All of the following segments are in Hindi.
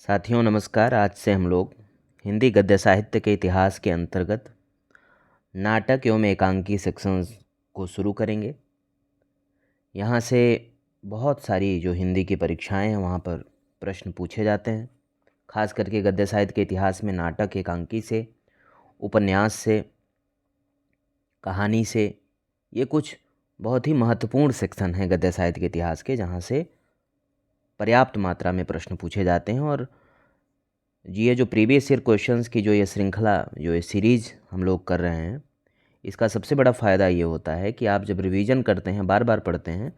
साथियों नमस्कार। आज से हम लोग हिंदी गद्य साहित्य के इतिहास के अंतर्गत नाटक एवं एकांकी सेक्शंस को शुरू करेंगे। यहाँ से बहुत सारी जो हिंदी की परीक्षाएं हैं वहाँ पर प्रश्न पूछे जाते हैं। खास करके गद्य साहित्य के इतिहास में नाटक एकांकी से, उपन्यास से, कहानी से, ये कुछ बहुत ही महत्वपूर्ण सेक्शन हैं गद्य साहित्य के इतिहास के, जहाँ से पर्याप्त मात्रा में प्रश्न पूछे जाते हैं। और ये जो प्रीवियस ईयर क्वेश्चंस की जो ये श्रृंखला, जो ये सीरीज़ हम लोग कर रहे हैं, इसका सबसे बड़ा फ़ायदा ये होता है कि आप जब रिवीजन करते हैं, बार बार पढ़ते हैं,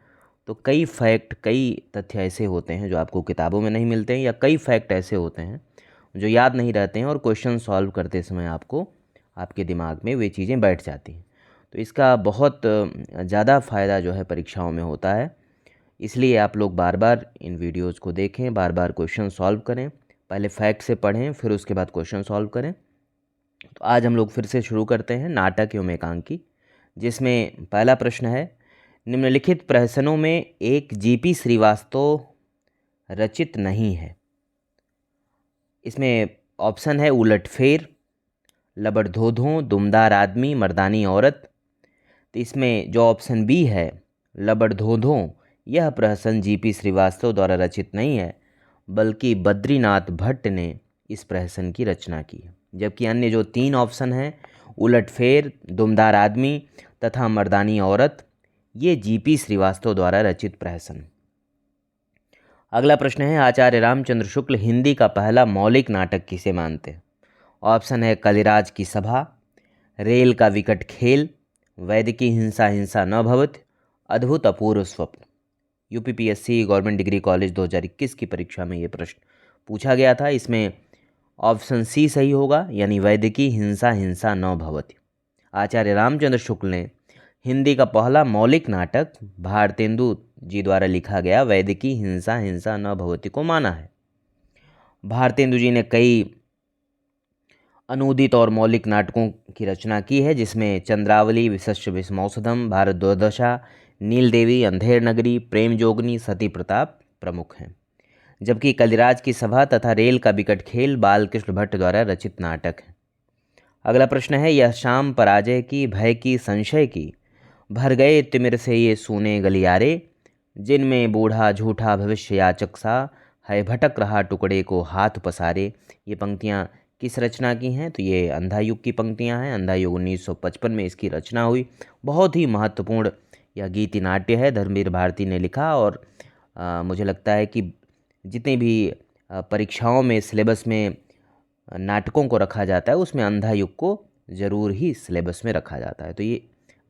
तो कई फैक्ट, कई तथ्य ऐसे होते हैं जो आपको किताबों में नहीं मिलते हैं, या कई फैक्ट ऐसे होते हैं जो याद नहीं रहते हैं और क्वेश्चन सॉल्व करते समय आपको, आपके दिमाग में वे चीज़ें बैठ जाती हैं। तो इसका बहुत ज़्यादा फ़ायदा जो है परीक्षाओं में होता है। इसलिए आप लोग बार बार इन वीडियोज़ को देखें, बार बार क्वेश्चन सॉल्व करें, पहले फैक्ट से पढ़ें, फिर उसके बाद क्वेश्चन सॉल्व करें। तो आज हम लोग फिर से शुरू करते हैं नाटक एवं एकांकी, जिसमें पहला प्रश्न है, निम्नलिखित प्रहसनों में एक जीपी श्रीवास्तव रचित नहीं है। इसमें ऑप्शन है उलटफेर, लबड़धोधों, दुमदार आदमी, मर्दानी औरत। तो इसमें जो ऑप्शन बी है, लबड़धोधों, यह प्रहसन जीपी श्रीवास्तव द्वारा रचित नहीं है, बल्कि बद्रीनाथ भट्ट ने इस प्रहसन की रचना की है। जबकि अन्य जो तीन ऑप्शन हैं, उलटफेर, दुमदार आदमी तथा मर्दानी औरत, ये जीपी श्रीवास्तव द्वारा रचित प्रहसन। अगला प्रश्न है, आचार्य रामचंद्र शुक्ल हिंदी का पहला मौलिक नाटक किसे मानते हैं? ऑप्शन है कलिराज की सभा, रेल का विकट खेल, वैदिकी हिंसा हिंसा न भवत, अद्भुत अपूर्व स्वप्न। यूपीपीएससी गवर्नमेंट डिग्री कॉलेज 2021 की परीक्षा में ये प्रश्न पूछा गया था। इसमें ऑप्शन सी सही होगा, यानी वैदिकी हिंसा हिंसा न भवति। आचार्य रामचंद्र शुक्ल ने हिंदी का पहला मौलिक नाटक भारतेंदु जी द्वारा लिखा गया वैदिकी हिंसा हिंसा न भवति को माना है। भारतेंदु जी ने कई अनूदित और मौलिक नाटकों की रचना की है, जिसमें चंद्रावली, विशस्य विस्मौसधम, भारत दुर्दशा, नील देवी, अंधेर नगरी, प्रेम जोगनी, सती प्रताप प्रमुख हैं। जबकि कलिराज की सभा तथा रेल का विकट खेल बालकृष्ण भट्ट द्वारा रचित नाटक है। अगला प्रश्न है, यह शाम पराजय की, भय की, संशय की, भर गए तिमिर से ये सूने गलियारे, जिनमें बूढ़ा झूठा भविष्य याचक सा, है भटक रहा टुकड़े को हाथ पसारे। ये पंक्तियाँ किस रचना की हैं? तो ये अंधा युग की पंक्तियाँ हैं। अंधा युग 1955 में इसकी रचना हुई। बहुत ही महत्वपूर्ण यह गीति नाट्य है, धर्मवीर भारती ने लिखा। और मुझे लगता है कि जितनी भी परीक्षाओं में सिलेबस में नाटकों को रखा जाता है, उसमें अंधा युग को ज़रूर ही सिलेबस में रखा जाता है। तो ये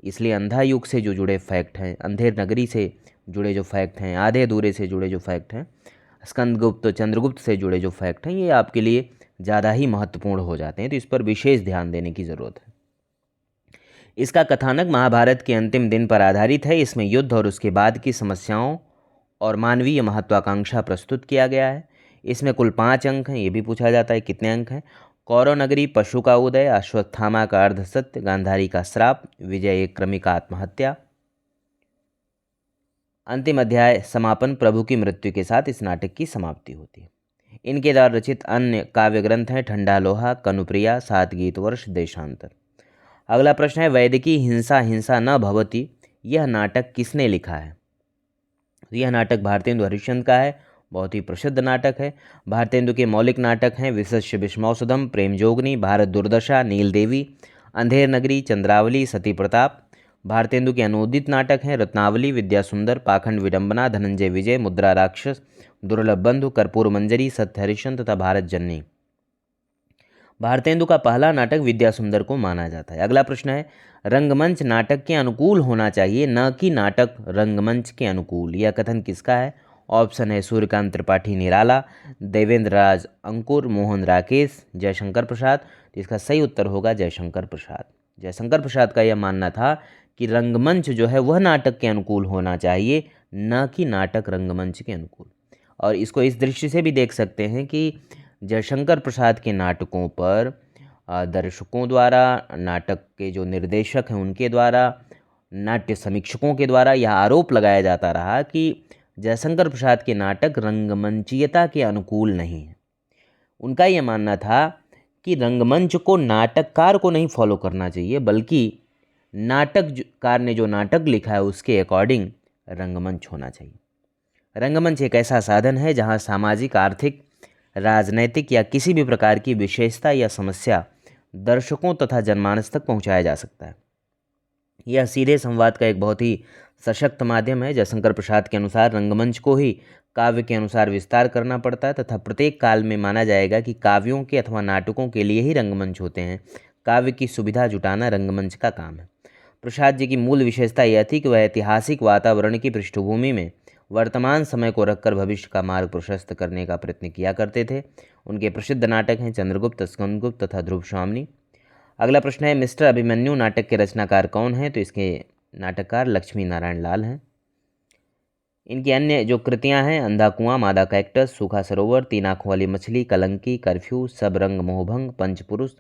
इसलिए अंधा युग से जो जुड़े फैक्ट हैं, अंधेर नगरी से जुड़े जो फैक्ट हैं, आधे अधूरे से जुड़े जो फैक्ट हैं, स्कंदगुप्त चंद्रगुप्त से जुड़े जो फैक्ट हैं, ये आपके लिए ज़्यादा ही महत्वपूर्ण हो जाते हैं। तो इस पर विशेष ध्यान देने की ज़रूरत है। इसका कथानक महाभारत के अंतिम दिन पर आधारित है। इसमें युद्ध और उसके बाद की समस्याओं और मानवीय महत्वाकांक्षा प्रस्तुत किया गया है। इसमें कुल 5 अंक हैं। ये भी पूछा जाता है कितने अंक हैं। कौरव नगरी, पशु का उदय, अश्वत्थामा का अर्धसत्य, गांधारी का श्राप, विजय एक क्रमिक आत्महत्या, अंतिम अध्याय समापन, प्रभु की मृत्यु के साथ इस नाटक की समाप्ति होती है। इनके द्वारा रचित अन्य काव्य ग्रंथ हैं ठंडा लोहा, कनुप्रिया, 7 गीतवर्ष, देशांतर। अगला प्रश्न है, वैदिकी हिंसा हिंसा न भवति, यह नाटक किसने लिखा है? यह नाटक भारतेंदु हरिश्चंद्र का है। बहुत ही प्रसिद्ध नाटक है। भारतेंदु के मौलिक नाटक हैं विशस्य विस्मौसधम, प्रेम जोगनी, भारत दुर्दशा, नील देवी, अंधेर नगरी, चंद्रावली, सती प्रताप। भारतेंदु के अनूदित नाटक हैं रत्नावली, विद्यासुंदर, पाखंड विडंबना, धनंजय विजय, मुद्रा राक्षस, दुर्लभ बंधु, कर्पूर मंजरी, सत्य हरिश्चंद्र तथा भारत जननी। भारतेंदु का पहला नाटक विद्यासुंदर को माना जाता है। अगला प्रश्न है, रंगमंच नाटक के अनुकूल होना चाहिए, न कि नाटक रंगमंच के अनुकूल। यह कथन किसका है? ऑप्शन है सूर्यकांत त्रिपाठी निराला, देवेंद्र राज अंकुर, मोहन राकेश, जयशंकर प्रसाद। तो इसका सही उत्तर होगा जयशंकर प्रसाद। जयशंकर प्रसाद का यह मानना था कि रंगमंच जो है वह नाटक के अनुकूल होना चाहिए, न कि नाटक रंगमंच के अनुकूल। और इसको इस दृष्टि से भी देख सकते हैं कि जयशंकर प्रसाद के नाटकों पर दर्शकों द्वारा, नाटक के जो निर्देशक हैं उनके द्वारा, नाट्य समीक्षकों के द्वारा यह आरोप लगाया जाता रहा कि जयशंकर प्रसाद के नाटक रंगमंचीयता के अनुकूल नहीं हैं। उनका ये मानना था कि रंगमंच को नाटककार को नहीं फॉलो करना चाहिए, बल्कि नाटककार ने जो नाटक लिखा है उसके अकॉर्डिंग रंगमंच होना चाहिए। रंगमंच एक ऐसा साधन है जहां सामाजिक, आर्थिक, राजनैतिक या किसी भी प्रकार की विशेषता या समस्या दर्शकों तथा जनमानस तक पहुंचाया जा सकता है। यह सीधे संवाद का एक बहुत ही सशक्त माध्यम है। जयशंकर प्रसाद के अनुसार रंगमंच को ही काव्य के अनुसार विस्तार करना पड़ता है तथा प्रत्येक काल में माना जाएगा कि काव्यों के अथवा नाटकों के लिए ही रंगमंच होते हैं। काव्य की सुविधा जुटाना रंगमंच का काम है। प्रसाद जी की मूल विशेषता यह थी कि वह ऐतिहासिक वातावरण की पृष्ठभूमि में वर्तमान समय को रखकर भविष्य का मार्ग प्रशस्त करने का प्रयत्न किया करते थे। उनके प्रसिद्ध नाटक हैं चंद्रगुप्त, स्कंदगुप्त तथा ध्रुव स्वामिनी। अगला प्रश्न है, मिस्टर अभिमन्यु नाटक के रचनाकार कौन हैं? तो इसके नाटककार लक्ष्मी नारायण लाल हैं। इनकी अन्य जो कृतियां हैं, अंधा कुआं, मादा कैक्टस, सूखा सरोवर, तीन आंखों वाली मछली, कलंकी, कर्फ्यू, सब रंग मोहभंग, पंचपुरुष।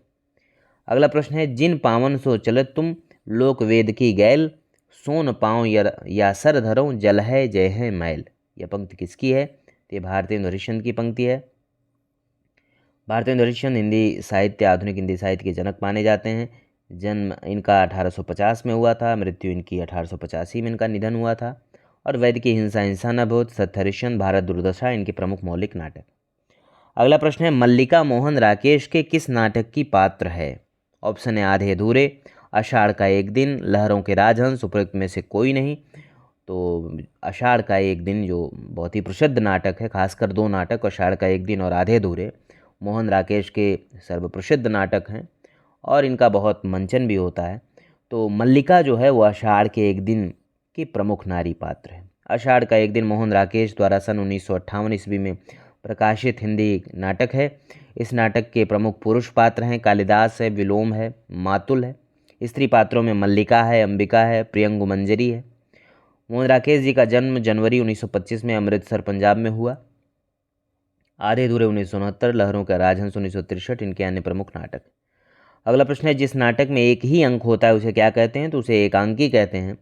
अगला प्रश्न है, जिन पावन सो चलत तुम लोक वेद की गैल, सोन पाँव या सर धरो जल है जय है मैल। यह पंक्ति किसकी है? तो ये भारतेंदु हरिश्चंद्र की पंक्ति है। भारतेंदु हरिश्चंद्र हिंदी साहित्य, आधुनिक हिंदी साहित्य के जनक माने जाते हैं। जन्म इनका 1850 में हुआ था, मृत्यु इनकी 1885 में इनका निधन हुआ था। और वैद्य की हिंसा हिंसा न बहुत, सत्य हरिश्चंद्र, भारत दुर्दशा इनके प्रमुख मौलिक नाटक। अगला प्रश्न है, मल्लिका मोहन राकेश के किस नाटक की पात्र है? ऑप्शन है आधे अधूरे, आषाढ़ का एक दिन, लहरों के राजहंस, उपरोक्त में से कोई नहीं। तो आषाढ़ का एक दिन जो बहुत ही प्रसिद्ध नाटक है, खासकर दो नाटक आषाढ़ का एक दिन और आधे अधूरे मोहन राकेश के सर्वप्रसिद्ध नाटक हैं और इनका बहुत मंचन भी होता है। तो मल्लिका जो है वो आषाढ़ के एक दिन की प्रमुख नारी पात्र है। आषाढ़ का एक दिन मोहन राकेश द्वारा सन 1958 ईस्वी में प्रकाशित हिंदी नाटक है। इस नाटक के प्रमुख पुरुष पात्र हैं कालिदास है, विलोम है, मातुल है। स्त्री पात्रों में मल्लिका है, अंबिका है, प्रियंगु मंजरी है। मोहन राकेश जी का जन्म जनवरी 1925 में अमृतसर पंजाब में हुआ। आधे अधूरे 1969, लहरों का राजहंस 1963 इनके अन्य प्रमुख नाटक। अगला प्रश्न है, जिस नाटक में एक ही अंक होता है उसे क्या कहते हैं? तो उसे एकांकी कहते हैं।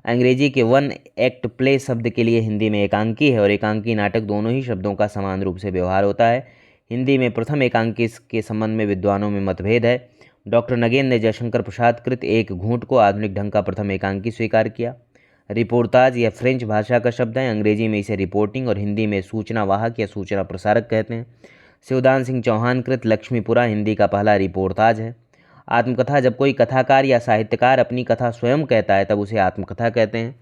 अंग्रेजी के वन एक्ट प्ले शब्द के लिए हिंदी में एकांकी है और एकांकी नाटक दोनों ही शब्दों का समान रूप से व्यवहार होता है। हिंदी में प्रथम एकांकी के संबंध में विद्वानों में मतभेद है। डॉक्टर नगेन ने जयशंकर प्रसाद कृत एक घूंट को आधुनिक ढंग का प्रथम एकांकी स्वीकार किया। रिपोर्टाज यह फ्रेंच भाषा का शब्द है। अंग्रेजी में इसे रिपोर्टिंग और हिंदी में सूचना वाहक या सूचना प्रसारक कहते हैं। शिवदान सिंह चौहान कृत लक्ष्मीपुरा हिंदी का पहला रिपोर्टाज है। आत्मकथा, जब कोई कथाकार या साहित्यकार अपनी कथा स्वयं कहता है तब उसे आत्मकथा कहते हैं।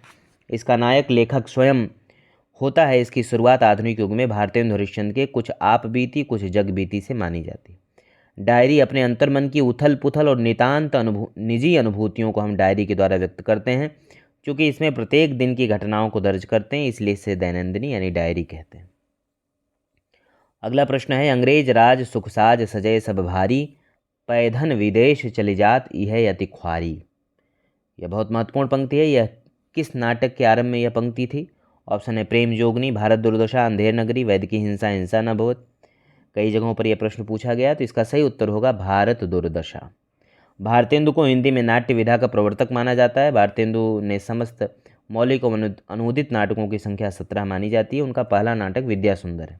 इसका नायक लेखक स्वयं होता है। इसकी शुरुआत आधुनिक युग में भारतेंदु हरिश्चंद्र के कुछ आप बीती कुछ जग बीती से मानी जाती। डायरी, अपने अंतर्मन की उथल पुथल और नितांत निजी अनुभूतियों को हम डायरी के द्वारा व्यक्त करते हैं। क्योंकि इसमें प्रत्येक दिन की घटनाओं को दर्ज करते हैं, इसलिए इसे दैनंदिनी यानी डायरी कहते हैं। अगला प्रश्न है, अंग्रेज राज सुखसाज सजय सब भारी, पैधन विदेश चली जात यह अति ख्वारी। यह बहुत महत्वपूर्ण पंक्ति है। यह किस नाटक के आरंभ में यह पंक्ति थी? ऑप्शन है प्रेम जोगनी, भारत दुर्दशा, अंधेर नगरी, वैद्य की हिंसा हिंसा न भवत। कई जगहों पर यह प्रश्न पूछा गया, तो इसका सही उत्तर होगा भारत दुर्दशा। भारतेंदु को हिंदी में नाट्य विधा का प्रवर्तक माना जाता है। भारतेंदु ने समस्त मौलिक और अनुदित नाटकों की संख्या 17 मानी जाती है। उनका पहला नाटक विद्या सुंदर है।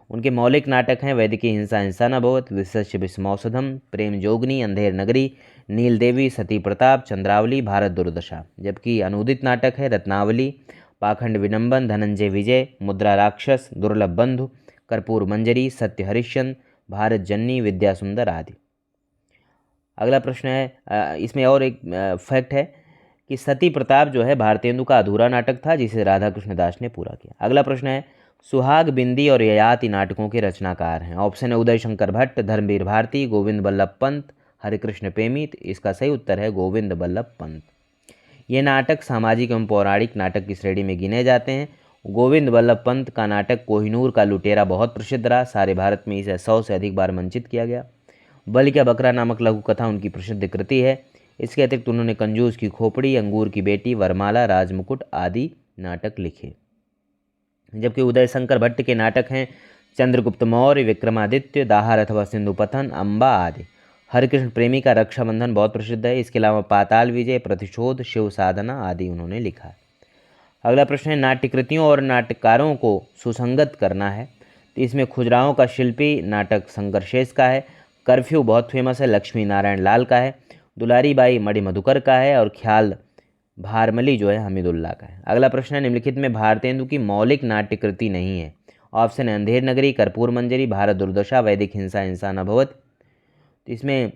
उनके मौलिक नाटक हैं वैद्य की हिंसा हिंसा न भवत, विशस्य विस्मौषधम, प्रेम जोगनी, अंधेर नगरी, नील देवी, सती प्रताप, चंद्रावली, भारत दुर्दशा। जबकि अनुदित नाटक है रत्नावली, पाखंड विनंबन, धनंजय विजय, मुद्रा राक्षस, दुर्लभ बंधु, कर्पूर मंजरी, सत्य हरिश्चंद्र, भारत जननी, विद्या सुंदर आदि। अगला प्रश्न है, इसमें और एक फैक्ट है कि सती प्रताप जो है भारतेंदु का अधूरा नाटक था जिसे राधा कृष्ण दास ने पूरा किया। अगला प्रश्न है, सुहाग बिंदी और ययाति नाटकों के रचनाकार हैं। ऑप्शन है उदय शंकर भट्ट, धर्मवीर भारती, गोविंद बल्लभ पंत, हरिकृष्ण प्रेमी। इसका सही उत्तर है गोविंद बल्लभ पंत। ये नाटक सामाजिक एवं पौराणिक नाटक की श्रेणी में गिने जाते हैं। गोविंद बल्लभ पंत का नाटक कोहिनूर का लुटेरा बहुत प्रसिद्ध रहा। सारे भारत में इसे 100 से अधिक बार मंचित किया गया। बलि का बकरा नामक लघु कथा उनकी प्रसिद्ध कृति है। इसके अतिरिक्त उन्होंने कंजूस की खोपड़ी, अंगूर की बेटी, वरमाला, राजमुकुट आदि नाटक लिखे। जबकि उदय शंकर भट्ट के नाटक हैं चंद्रगुप्त मौर्य, विक्रमादित्य, दाहर अथवा सिंधु पतन, अम्बा आदि। हरिकृष्ण प्रेमी का रक्षाबंधन बहुत प्रसिद्ध है। इसके अलावा पाताल विजय, प्रतिशोध, शिव साधना आदि उन्होंने लिखा है। अगला प्रश्न है, नाट्यकृतियों और नाटककारों को सुसंगत करना है। तो इसमें खुजराहों का शिल्पी नाटक शंकरशेष का है, कर्फ्यू बहुत फेमस है, लक्ष्मी नारायण लाल का है, दुलारी बाई मणि मधुकर का है और ख्याल भारमली जो है हमीदुल्ला का है। अगला प्रश्न है, निम्नलिखित में भारतेंदु की मौलिक नाट्य कृति नहीं है। ऑप्शन है अंधेर नगरी, कर्पूर मंजरी, भारत दुर्दशा, वैदिक हिंसा हिंसा न भवत। तो इसमें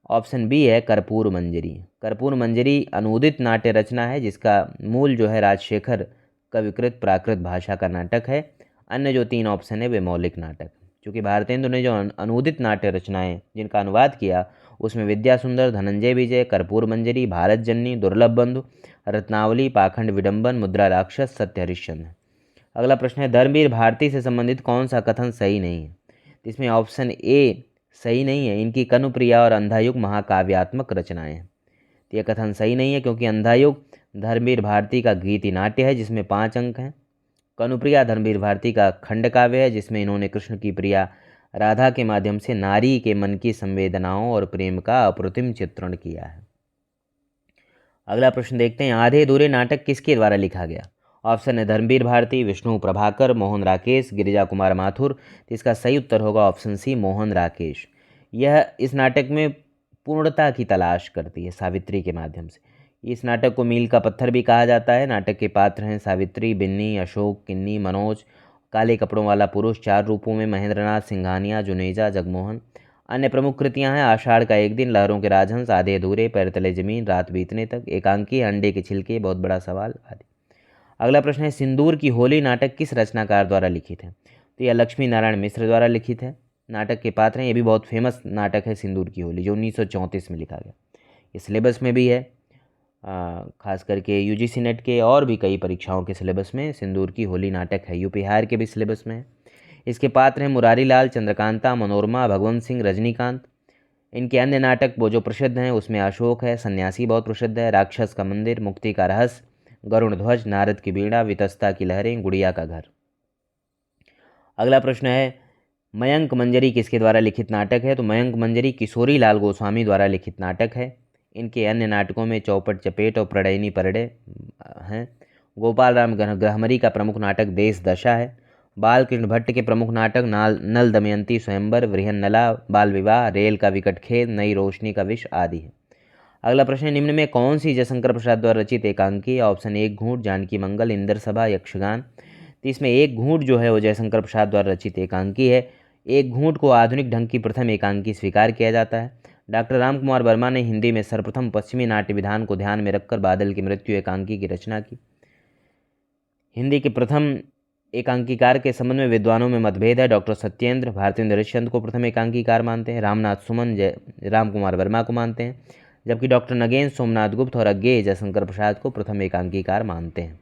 ऑप्शन बी है कर्पूर मंजरी। कर्पूर मंजरी अनुदित नाट्य रचना है जिसका मूल जो है राजशेखर कविकृत प्राकृत भाषा का नाटक है। अन्य जो 3 ऑप्शन है वे मौलिक नाटक। क्योंकि भारतेंदु ने जो अनुदित नाट्य रचनाएं जिनका अनुवाद किया उसमें विद्या सुंदर, धनंजय विजय, कर्पूर मंजरी, भारत जननी, दुर्लभ बंधु, रत्नावली, पाखंड विडंबन, मुद्रा राक्षस, सत्य हरिश्चंद्र। अगला प्रश्न है, धर्मवीर भारती से संबंधित कौन सा कथन सही नहीं है। इसमें ऑप्शन ए सही नहीं है, इनकी कनुप्रिया और अंधायुग महाकाव्यात्मक रचनाएं हैं। तो यह कथन सही नहीं है क्योंकि अंधायुग धर्मवीर भारती का गीति नाट्य है जिसमें 5 अंक हैं। कनुप्रिया धर्मवीर भारती का खंड काव्य है जिसमें इन्होंने कृष्ण की प्रिया राधा के माध्यम से नारी के मन की संवेदनाओं और प्रेम का अप्रतिम चित्रण किया है। अगला प्रश्न देखते हैं, आधे अधूरे नाटक किसके द्वारा लिखा गया। ऑप्शन है धर्मवीर भारती, विष्णु प्रभाकर, मोहन राकेश, गिरिजा कुमार माथुर। तो इसका सही उत्तर होगा ऑप्शन सी मोहन राकेश। यह इस नाटक में पूर्णता की तलाश करती है सावित्री के माध्यम से। इस नाटक को मील का पत्थर भी कहा जाता है। नाटक के पात्र हैं सावित्री, बिन्नी, अशोक, किन्नी, मनोज, काले कपड़ों वाला पुरुष 4 रूपों में, महेंद्रनाथ सिंघानिया, जुनेजा, जगमोहन। अन्य प्रमुख कृतियां हैं आषाढ़ का एक दिन, लहरों के राजहंस, आधे अधूरे, पैर तले जमीन, रात बीतने तक, एकांकी, अंडे के छिलके, बहुत बड़ा सवाल आदि। अगला प्रश्न है, सिंदूर की होली नाटक किस रचनाकार द्वारा लिखित है। तो यह लक्ष्मी नारायण मिश्र द्वारा लिखित है। नाटक के पात्र हैं, ये भी बहुत फेमस नाटक है सिंदूर की होली जो 1934 में लिखा गया। ये सिलेबस में भी है, खास करके यूजीसी नेट के और भी कई परीक्षाओं के सिलेबस में सिंदूर की होली नाटक है। यूपी हायर के भी सिलेबस में है। इसके पात्र हैं मुरारी लाल, चंद्रकांता, मनोरमा, भगवंत सिंह, रजनीकांत। इनके अन्य नाटक वो जो प्रसिद्ध हैं उसमें अशोक है, सन्यासी बहुत प्रसिद्ध है, राक्षस का मंदिर, मुक्ति का रहस्य, गरुण ध्वज, नारद की बीड़ा, वितस्ता की लहरें, गुड़िया का घर। अगला प्रश्न है, मयंक मंजरी किसके द्वारा लिखित नाटक है। तो मयंक मंजरी किशोरी लाल गोस्वामी द्वारा लिखित नाटक है। इनके अन्य नाटकों में चौपट चपेट और प्रणयिनी परडे हैं। गोपाल राम ग्रहमरी का प्रमुख नाटक देश दशा है। बालकृष्ण भट्ट के प्रमुख नाटक नल दमयंती स्वयंवर, वृहन्नला, बाल विवाह, रेल का विकट खेद, नई रोशनी का विष आदि है। अगला प्रश्न है, निम्न में कौन सी जयशंकर प्रसाद द्वारा रचित एकांकी। ऑप्शन एक घूंट, जानकी मंगल, इंद्र सभा, यक्षगान। तो इसमें एक घूंट जो है वो जयशंकर प्रसाद द्वारा रचित एकांकी है। एक घूंट को आधुनिक ढंग की प्रथम एकांकी स्वीकार किया जाता है। डॉक्टर राम कुमार वर्मा ने हिंदी में सर्वप्रथम पश्चिमी नाट्य विधान को ध्यान में रखकर बादल की मृत्यु एकांकी की रचना की। हिंदी के प्रथम एकांकीकार के संबंध में विद्वानों में मतभेद है। डॉक्टर सत्येंद्र भारतेंद्र हरिश्चंद्र को प्रथम एकांकीकार मानते हैं, रामनाथ सुमन राम कुमार वर्मा को मानते हैं, जबकि डॉक्टर नगेंद्र सोमनाथ गुप्त और अज्ञेय जयशंकर प्रसाद को प्रथम एकांकीकार मानते हैं।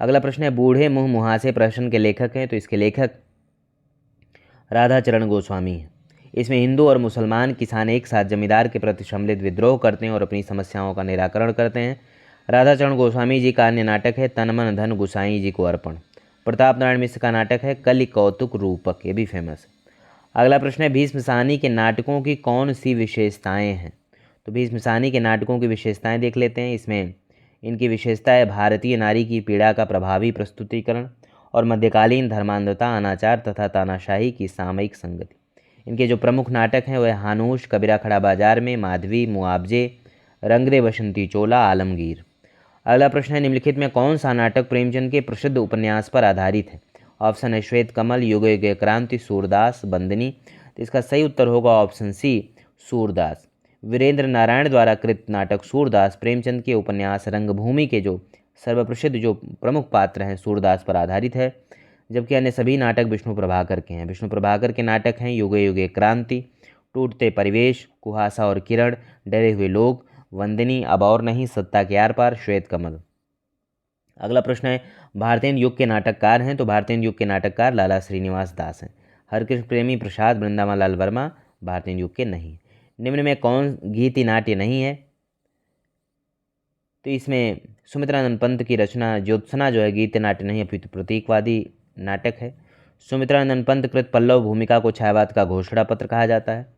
अगला प्रश्न है, बूढ़े मुँह मुहासे प्रश्न के लेखक हैं। तो इसके लेखक राधाचरण गोस्वामी हैं। इसमें हिंदू और मुसलमान किसान एक साथ जमींदार के प्रति सम्मिलित विद्रोह करते हैं और अपनी समस्याओं का निराकरण करते हैं। राधाचरण गोस्वामी जी का अन्य नाटक है तन मन धन गुसाई जी को अर्पण। प्रताप नारायण मिश्र का नाटक है कलि कौतुक रूपक, ये भी फेमस है। अगला प्रश्न है, भीष्म साहनी के नाटकों की कौन सी विशेषताएं हैं। तो भीष्म साहनी के नाटकों की विशेषताएं देख लेते हैं। इसमें इनकी विशेषता है भारतीय नारी की पीड़ा का प्रभावी प्रस्तुतिकरण और मध्यकालीन धर्मांधता, अनाचार तथा तानाशाही की सामयिक संगति। इनके जो प्रमुख नाटक हैं वह हानूश, कबीरा खड़ा बाजार में, माधवी, मुआवजे, रंग दे बसंती चोला, आलमगीर। अगला प्रश्न है, निम्नलिखित में कौन सा नाटक प्रेमचंद के प्रसिद्ध उपन्यास पर आधारित है। ऑप्शन है श्वेत कमल, युग युग क्रांति, सूरदास, बंदनी। तो इसका सही उत्तर होगा ऑप्शन सी सूरदास। वीरेंद्र नारायण द्वारा कृत नाटक सूरदास प्रेमचंद के उपन्यास रंगभूमि के जो सर्वप्रसिद्ध जो प्रमुख पात्र हैं सूरदास पर आधारित है, जबकि अन्य सभी नाटक विष्णु प्रभाकर के हैं। विष्णु प्रभाकर के नाटक हैं युगे युगे क्रांति, टूटते परिवेश, कुहासा और किरण, डरे हुए लोग, वंदनी, अब और नहीं, सत्ता के आर पार, श्वेत कमल। अगला प्रश्न है, भारतेंदु युग के नाटककार हैं। तो भारतेंदु युग के नाटककार लाला श्रीनिवास दास हैं। हरकृष्ण प्रेमी प्रसाद, वृंदावन लाल वर्मा भारतेंदु युग के नहीं। निम्न में कौन गीति नाट्य नहीं है। तो इसमें सुमित्रानंद पंत की रचना ज्योत्सना जो है गीत नाट्य नहीं अपितु प्रतीकवादी नाटक है। सुमित्रानंद पंत कृत पल्लव भूमिका को छायावाद का घोषणा पत्र कहा जाता है।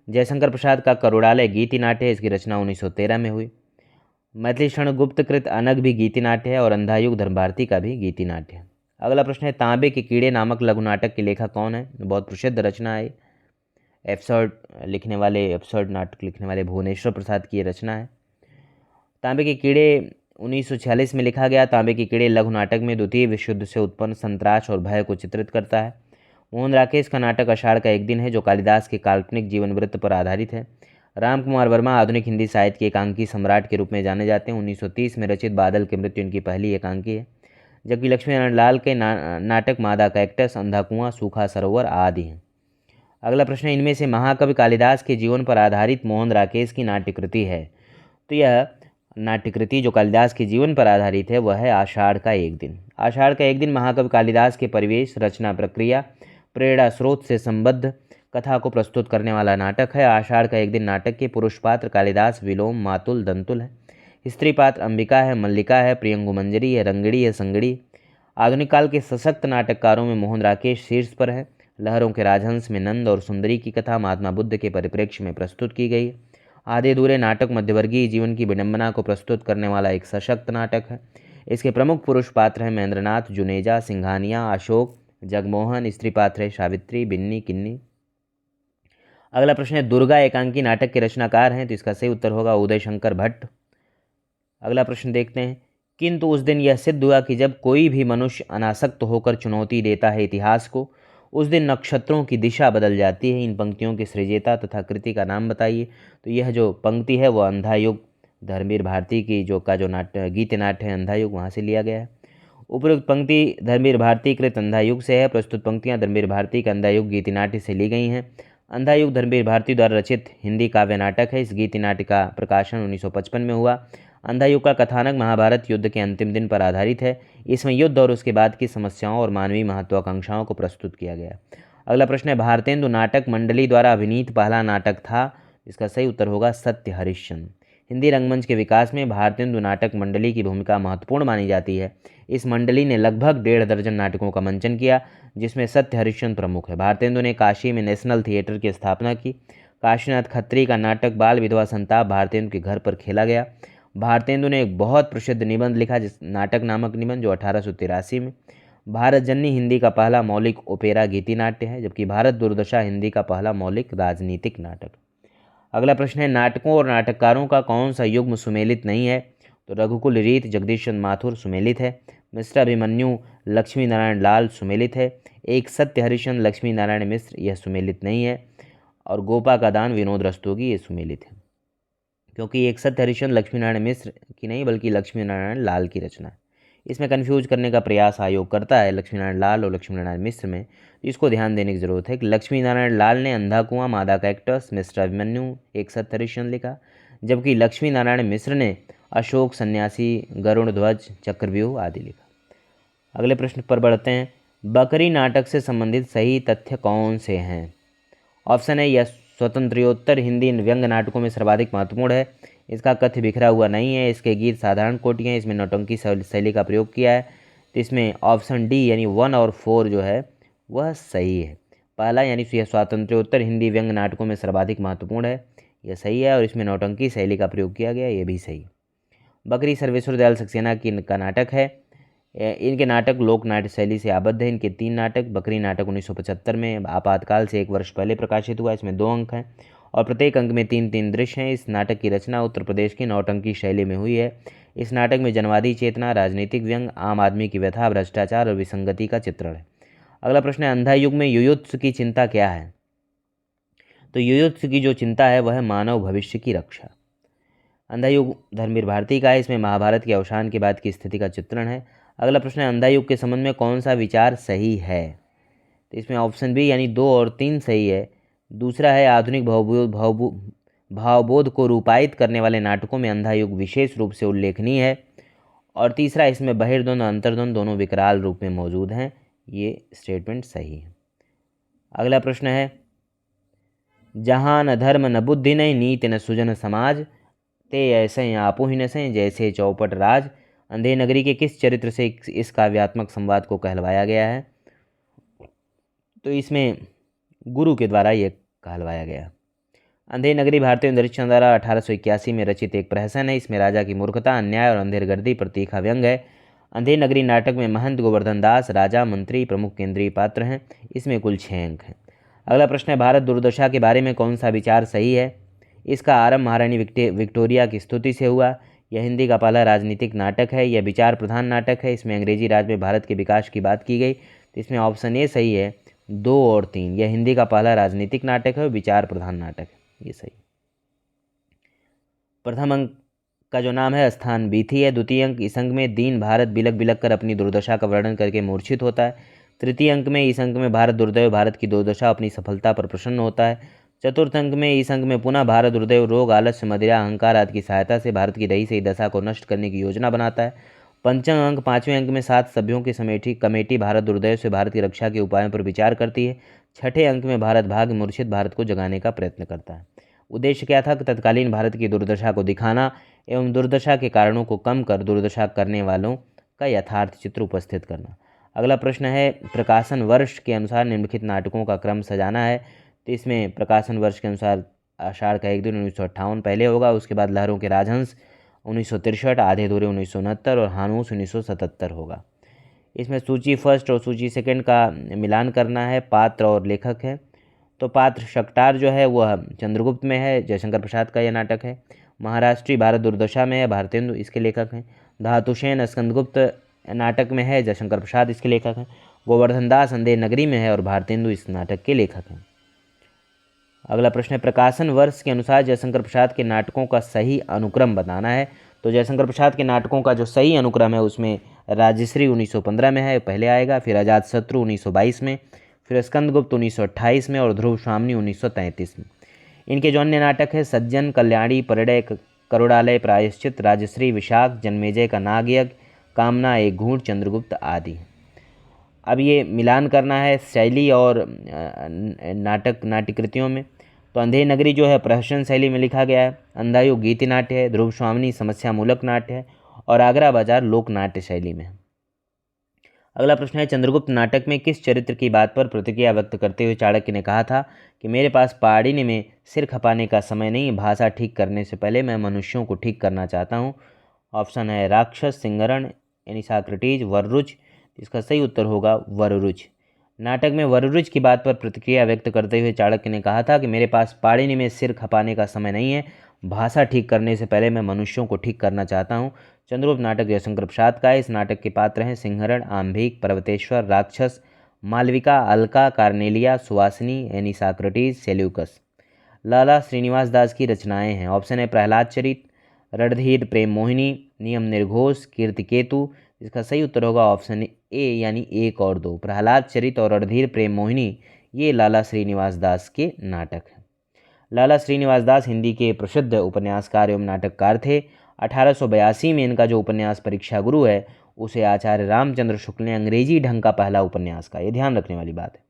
जयशंकर प्रसाद का करुणालय गीति नाट्य है, इसकी रचना 1913 में हुई। मैथिली क्षण गुप्त कृत अनग भी गीति नाट्य है और अंधायुग धर्मभारती का भी गीति नाट्य है। अगला प्रश्न है तांबे के कीड़े नामक लघु नाटक के लेखक कौन है? बहुत प्रसिद्ध रचना है। एब्सर्ड नाटक लिखने वाले भुवनेश्वर प्रसाद की ये रचना है। तांबे के कीड़े 1946 में लिखा गया। तांबे के कीड़े लघु नाटक में द्वितीय विश्व युद्ध से उत्पन्न संतराश और भय को चित्रित करता है। मोहन राकेश का नाटक आषाढ़ का एक दिन है, जो कालिदास के काल्पनिक जीवन वृत्त पर आधारित है। राम कुमार वर्मा आधुनिक हिंदी साहित्य के एकांकी सम्राट के रूप में जाने जाते हैं। 1930 में रचित बादल की मृत्यु इनकी पहली एकांकी है, जबकि लक्ष्मीनारायण लाल के नाटक मादा कैक्टस, अंधा कुआं, सूखा सरोवर आदि हैं। अगला प्रश्न है इनमें से महाकवि कालिदास के जीवन पर आधारित मोहन राकेश की नाट्यकृति है। तो यह नाट्यकृति जो कालिदास के जीवन पर आधारित है वह है आषाढ़ का एक दिन। आषाढ़ का एक दिन महाकवि कालिदास के परिवेश, रचना प्रक्रिया, प्रेरणा स्रोत से संबद्ध कथा को प्रस्तुत करने वाला नाटक है। आषाढ़ का एक दिन नाटक के पुरुष पात्र कालिदास, विलोम, मातुल, दंतुल है। स्त्री पात्र अंबिका है, मल्लिका है, प्रियंगु मंजरी है, रंगड़ी है, संगड़ी। आधुनिक काल के सशक्त नाटककारों में मोहन राकेश शीर्ष पर है। लहरों के राजहंस में नंद और सुंदरी की कथा महात्मा बुद्ध के परिप्रेक्ष्य में प्रस्तुत की गई। आधे अधूरे नाटक मध्यवर्गीय जीवन की विडंबना को प्रस्तुत करने वाला एक सशक्त नाटक है। इसके प्रमुख पुरुष पात्र हैं महेंद्रनाथ, जुनेजा, सिंघानिया, अशोक, जगमोहन। स्त्री पात्र है सावित्री, बिन्नी, किन्नी। अगला प्रश्न है दुर्गा एकांकी नाटक के रचनाकार हैं, तो इसका सही उत्तर होगा उदय शंकर भट्ट। अगला प्रश्न देखते हैं किंतु उस दिन यह सिद्ध हुआ कि जब कोई भी मनुष्य अनासक्त होकर चुनौती देता है इतिहास को, उस दिन नक्षत्रों की दिशा बदल जाती है। इन पंक्तियों के सृजेता तथा कृति का नाम बताइए। तो यह जो पंक्ति है वो अंधा युग, धर्मवीर भारती की जो गीत नाट्य है अंधा युग, वहाँ से लिया गया है। उपरोक्त पंक्ति धर्मवीर भारती कृत अंधा युग से है। प्रस्तुत पंक्तियाँ धर्मवीर भारती के अंधा युग गीति नाट्य से ली गई हैं। अंधा युग धर्मवीर भारती द्वारा रचित हिंदी काव्य नाटक है। इस गीति नाट्य का प्रकाशन 1955 में हुआ। अंधा युग का कथानक महाभारत युद्ध के अंतिम दिन पर आधारित है। इसमें युद्ध और उसके बाद की समस्याओं और मानवीय महत्वाकांक्षाओं को प्रस्तुत किया गया। अगला प्रश्न है भारतेंदु नाटक मंडली द्वारा अभिनीत पहला नाटक था। इसका सही उत्तर होगा सत्य हरिश्चंद्र। हिंदी रंगमंच के विकास में भारतेंदु नाटक मंडली की भूमिका महत्वपूर्ण मानी जाती है। इस मंडली ने लगभग 1.5 दर्जन नाटकों का मंचन किया, जिसमें सत्य हरिश्चंद्र प्रमुख है। भारतेंदु ने काशी में नेशनल थिएटर की स्थापना की। काशीनाथ खत्री का नाटक बाल विधवा संताप भारतेंदु के घर पर खेला गया। भारतेंदु ने एक बहुत प्रसिद्ध निबंध लिखा, जिस नाटक नामक निबंध, जो 1883 में। भारत जननी हिंदी का पहला मौलिक ओपेरा गीति नाट्य है, जबकि भारत दुर्दशा हिंदी का पहला मौलिक राजनीतिक नाटक। अगला प्रश्न है नाटकों और नाटककारों का कौन सा युग्म सुमेलित नहीं है? तो रघुकुल रीत जगदीश चंद्र माथुर सुमेलित है। मिस्टर अभिमन्यु लक्ष्मी नारायण लाल सुमेलित है। एक सत्य हरिश्चंद्र लक्ष्मी नारायण मिश्र यह सुमेलित नहीं है। और गोपा का दान विनोद रस्तोगी ये सुमेलित है, क्योंकि एक सत्य हरिश्चंद्र लक्ष्मी नारायण मिश्र की नहीं बल्कि लक्ष्मी नारायण लाल की रचना है। इसमें कन्फ्यूज करने का प्रयास आयोग करता है लक्ष्मी नारायण लाल और लक्ष्मी नारायण मिश्र में। इसको ध्यान देने की जरूरत है कि लक्ष्मी नारायण लाल ने अंधा कुआं, मादा कैक्टस, मिस्टर अभिमन्यु, एक सत्य हरिश्चंद्र लिखा, जबकि लक्ष्मी नारायण मिश्र ने अशोक, सन्यासी, गरुण ध्वज, चक्रव्यूह आदि लिखा। अगले प्रश्न पर बढ़ते हैं। बकरी नाटक से संबंधित सही तथ्य कौन से हैं? ऑप्शन है यह स्वतंत्रोत्तर हिंदी व्यंग्य नाटकों में सर्वाधिक महत्वपूर्ण है। इसका कथ्य बिखरा हुआ नहीं है। इसके गीत साधारण कोटि हैं। इसमें नौटंकी शैली का प्रयोग किया है। तो इसमें ऑप्शन डी यानी 1 और 4 जो है वह सही है। पहला यानी यह स्वातंत्र्योत्तर हिंदी व्यंग्य नाटकों में सर्वाधिक महत्वपूर्ण है, यह सही है। और इसमें नौटंकी शैली का प्रयोग किया गया, ये भी सही। बकरी सर्वेश्वर दयाल सक्सेना का नाटक है। इनके नाटक लोक नाट्य शैली से आबद्ध है। इनके 3 नाटक। बकरी नाटक 1975 में आपातकाल से 1 वर्ष पहले प्रकाशित हुआ। इसमें 2 अंक हैं और प्रत्येक अंक में 3-3 दृश्य हैं। इस नाटक की रचना उत्तर प्रदेश की नौटंकी शैली में हुई है। इस नाटक में जनवादी चेतना, राजनीतिक व्यंग, आम आदमी की व्यथा, भ्रष्टाचार और विसंगति का चित्रण है। अगला प्रश्न है अंधा युग में युयुत्सु की चिंता क्या है? तो युयुत्सु की जो चिंता है वह है मानव भविष्य की रक्षा। अंधा युग धर्मवीर भारती का है। इसमें महाभारत के अवसान के बाद की स्थिति का चित्रण है। अगला प्रश्न है अंधा युग के संबंध में कौन सा विचार सही है? तो इसमें ऑप्शन बी यानी 2 और 3 सही है। दूसरा है आधुनिक भावबोध को रूपायित करने वाले नाटकों में अंधा युग विशेष रूप से उल्लेखनीय है। और तीसरा इसमें बहिर्द्वंद और अंतर्द्वंद दोनों विकराल रूप में मौजूद हैं। ये स्टेटमेंट सही है। अगला प्रश्न है जहाँ न धर्म न बुद्धि न नीति न सुजन समाज, ते ऐसे आपो ही न सै जैसे चौपट राज। अंधे नगरी के किस चरित्र से इस काव्यात्मक संवाद को कहलवाया गया है? तो इसमें गुरु के द्वारा ये कहलवाया गया। अंधे नगरी भारतीय दृश्य द्वारा 1881 में रचित एक प्रहसन है। इसमें राजा की मूर्खता, अन्याय और अंधेरगर्दी पर तीखा व्यंग है। अंधेर नगरी नाटक में महंत गोवर्धन दास राजा मंत्री प्रमुख केंद्रीय पात्र हैं। इसमें कुल 6 अंक हैं। अगला प्रश्न है, भारत दुर्दशा के बारे में कौन सा विचार सही है? इसका आरंभ महारानी विक्टोरिया की स्तुति से हुआ। यह हिंदी का पहला राजनीतिक नाटक है। यह विचार प्रधान नाटक है। इसमें अंग्रेजी राज में भारत के विकास की बात की गई। तो इसमें ऑप्शन ए सही है, 2 और 3। यह हिंदी का पहला राजनीतिक नाटक है और विचार प्रधान नाटक है, ये सही। प्रथम अंक का जो नाम है स्थान बीथी है। द्वितीय अंक, इस अंक में दीन भारत बिलक बिलक कर अपनी दुर्दशा का वर्णन करके मूर्छित होता है। तृतीय अंक में, इस अंक में भारत दुर्दैव भारत की दुर्दशा अपनी सफलता पर प्रसन्न होता है। चतुर्थ अंक में, इस अंक में पुनः भारत दुर्दैव रोग आलस्य मदिरा अहंकार आदि की सहायता से भारत की रही सही दशा को नष्ट करने की योजना बनाता है। पंचम अंक, 5वें अंक में 7 सभ्यों की कमेटी भारत दुर्दैव से भारत की रक्षा के उपायों पर विचार करती है। छठे अंक में भारत भाग्य मूर्छित भारत को जगाने का प्रयत्न करता है। उद्देश्य क्या था कि तत्कालीन भारत की दुर्दशा को दिखाना एवं दुर्दशा के कारणों को कम कर दुर्दशा करने वालों का यथार्थ चित्र उपस्थित करना। अगला प्रश्न है, प्रकाशन वर्ष के अनुसार निम्नलिखित नाटकों का क्रम सजाना है। तो इसमें प्रकाशन वर्ष के अनुसार आषाढ़ का एक दिन 1958 पहले होगा, उसके बाद लहरों के राजहंस 1963, आधे अधूरे 1969 और हानूस 1977 होगा। इसमें सूची फर्स्ट और सूची सेकंड का मिलान करना है। पात्र और लेखक है, तो पात्र शकटार जो है वह चंद्रगुप्त में है, जयशंकर प्रसाद का यह नाटक है। महाराष्ट्री भारत दुर्दशा में है, भारतेंदु इसके लेखक हैं। धातुसेन स्कंदगुप्त नाटक में है, जयशंकर प्रसाद इसके लेखक हैं। गोवर्धन दास अंधेर नगरी में है और भारतेंदु इस नाटक के लेखक हैं। अगला प्रश्न है, प्रकाशन वर्ष के अनुसार जयशंकर प्रसाद के नाटकों का सही अनुक्रम बताना है। तो जयशंकर प्रसाद के नाटकों का जो सही अनुक्रम है उसमें राजश्री 1915 में है, पहले आएगा, फिर अजातशत्रु 1922 में, फिर स्कंदगुप्त 1928 में और ध्रुव स्वामी 1933 में। इनके जो अन्य नाटक है, सज्जन, कल्याणी, परिणय, करुणालय, प्रायश्चित, राजश्री, विशाख, जन्मेजय का नागयज्ञ, कामना, एक घूंट, चंद्रगुप्त आदि। अब ये मिलान करना है शैली और नाट्यकृतियों में। तो अंधेर नगरी जो है प्रहसन शैली में लिखा गया है, अंधायुग गीति नाट्य है, ध्रुव स्वामिनी समस्या मूलक नाट्य है और आगरा बाजार लोक नाट्य शैली में है। अगला प्रश्न है, चंद्रगुप्त नाटक में किस चरित्र की बात पर प्रतिक्रिया व्यक्त करते हुए चाणक्य ने कहा था कि मेरे पास पाणिनि में सिर खपाने का समय नहीं, भाषा ठीक करने से पहले मैं मनुष्यों को ठीक करना चाहता हूँ। ऑप्शन है राक्षस, सिंहरण यानी साक्रेटिस, वररुच। इसका सही उत्तर होगा वररुच। नाटक में वररुच की बात पर प्रतिक्रिया व्यक्त करते हुए चाणक्य ने कहा था कि मेरे पास पाणिनि में सिर खपाने का समय नहीं है, भाषा ठीक करने से पहले मैं मनुष्यों को ठीक करना चाहता हूँ। चंद्रगुप्त नाटक जयशंकर प्रसाद का है। इस नाटक के पात्र हैं सिंहरण, आम्भीक, पर्वतेश्वर, राक्षस, मालविका, अलका, कार्नेलिया, सुवासिनी यानी साक्रेटिस, सेल्यूकस। लाला श्रीनिवास दास की रचनाएं हैं। ऑप्शन है प्रहलाद चरित, रणधीर प्रेम मोहिनी, नियम निर्घोष, कीर्तिकेतु। इसका सही उत्तर होगा ऑप्शन ए यानी 1 और 2। प्रहलाद चरित और रणधीर प्रेम मोहिनी ये लाला श्रीनिवास दास के नाटक हैं। लाला श्रीनिवास दास हिंदी के प्रसिद्ध उपन्यासकार एवं नाटककार थे। 1882 में इनका जो उपन्यास परीक्षा गुरु है उसे आचार्य रामचंद्र शुक्ल ने अंग्रेजी ढंग का पहला उपन्यास का, ये ध्यान रखने वाली बात है।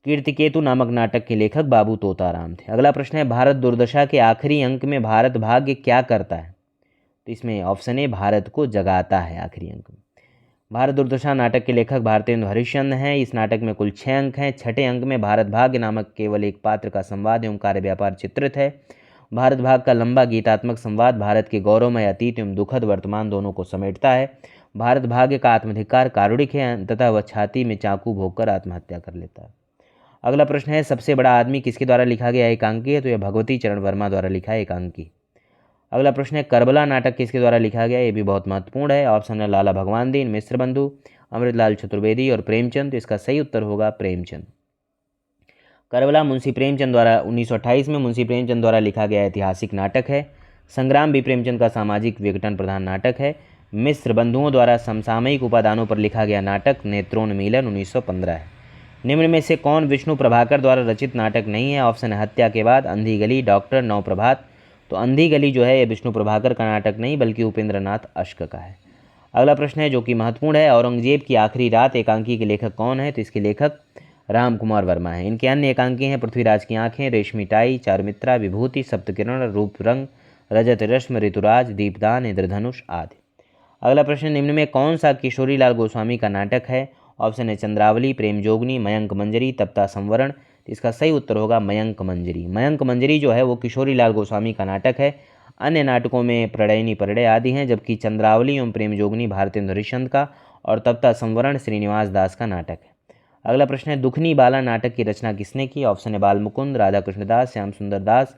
कीर्तिकेतु नामक नाटक के लेखक बाबू तोताराम थे। अगला प्रश्न है, भारत दुर्दशा के आखिरी अंक में भारत भाग्य क्या करता है? तो इसमें ऑप्शन ए भारत को जगाता है आखिरी अंक में। भारत दुर्दशा नाटक के लेखक भारतेंदु हरिश्चंद्र हैं। इस नाटक में कुल 6 अंक हैं। छठे अंक में भारत भाग्य नामक केवल एक पात्र का संवाद एवं कार्य व्यापार चित्रित है। भारत भाग का लंबा गीतात्मक संवाद भारत के गौरवमय अतीत एवं दुखद वर्तमान दोनों को समेटता है। भारत भाग्य का आत्मधिकार कारुणिक है तथा वह छाती में चाकू भोंककर आत्महत्या कर लेता है। अगला प्रश्न है, सबसे बड़ा आदमी किसके द्वारा लिखा गया एकांकी है? तो यह भगवती चरण वर्मा द्वारा लिखा है एकांकी। अगला प्रश्न है, करबला नाटक किसके द्वारा लिखा गया? ये भी बहुत महत्वपूर्ण है। ऑप्शन है लाला भगवान दीन, मिश्र बंधु, अमृतलाल चतुर्वेदी और प्रेमचंद। तो इसका सही उत्तर होगा प्रेमचंद। करबला मुंशी प्रेमचंद द्वारा 1928 में मुंशी प्रेमचंद द्वारा लिखा गया ऐतिहासिक नाटक है। संग्राम भी प्रेमचंद का सामाजिक विघटन प्रधान नाटक है। मिश्र बंधुओं द्वारा समसामयिक उपादानों पर लिखा गया नाटक नेत्रोन्मीलन 1915 है। निम्न में से कौन विष्णु प्रभाकर द्वारा रचित नाटक नहीं है? ऑप्शन है हत्या के बाद, अंधी गली, डॉक्टर, नवप्रभात। तो अंधी गली जो है ये विष्णु प्रभाकर का नाटक नहीं बल्कि उपेंद्र नाथ अश्क का है। अगला प्रश्न है जो कि महत्वपूर्ण है, औरंगजेब की आखिरी रात एकांकी के लेखक कौन है? तो इसके लेखक राम कुमार वर्मा हैं। इनके अन्य एकांकी हैं पृथ्वीराज की आंखें, रेशमी टाई, चारुमित्रा, विभूति, सप्तकिरण, रूप रंग, रजत रश्म, ऋतुराज, दीपदान, इंद्रधनुष आदि। अगला प्रश्न, निम्न में कौन सा किशोरी लाल गोस्वामी का नाटक है? ऑप्शन है चंद्रावली, प्रेम जोगनी, मयंक मंजरी, तप्ता संवरण। इसका सही उत्तर होगा मयंक मंजरी। मयंक मंजरी जो है वो किशोरी लाल गोस्वामी का नाटक है। अन्य नाटकों में प्रणयिनी परडे आदि हैं, जबकि चंद्रावली एवं प्रेमजोगनी भारतेंदु हरिश्चंद्र का और तप्ता संवरण श्रीनिवास दास का नाटक है। अगला प्रश्न है, दुखनी बाला नाटक की रचना किसने की? ऑप्शन है बाल मुकुंद, राधा कृष्ण दास, श्याम सुंदर दास,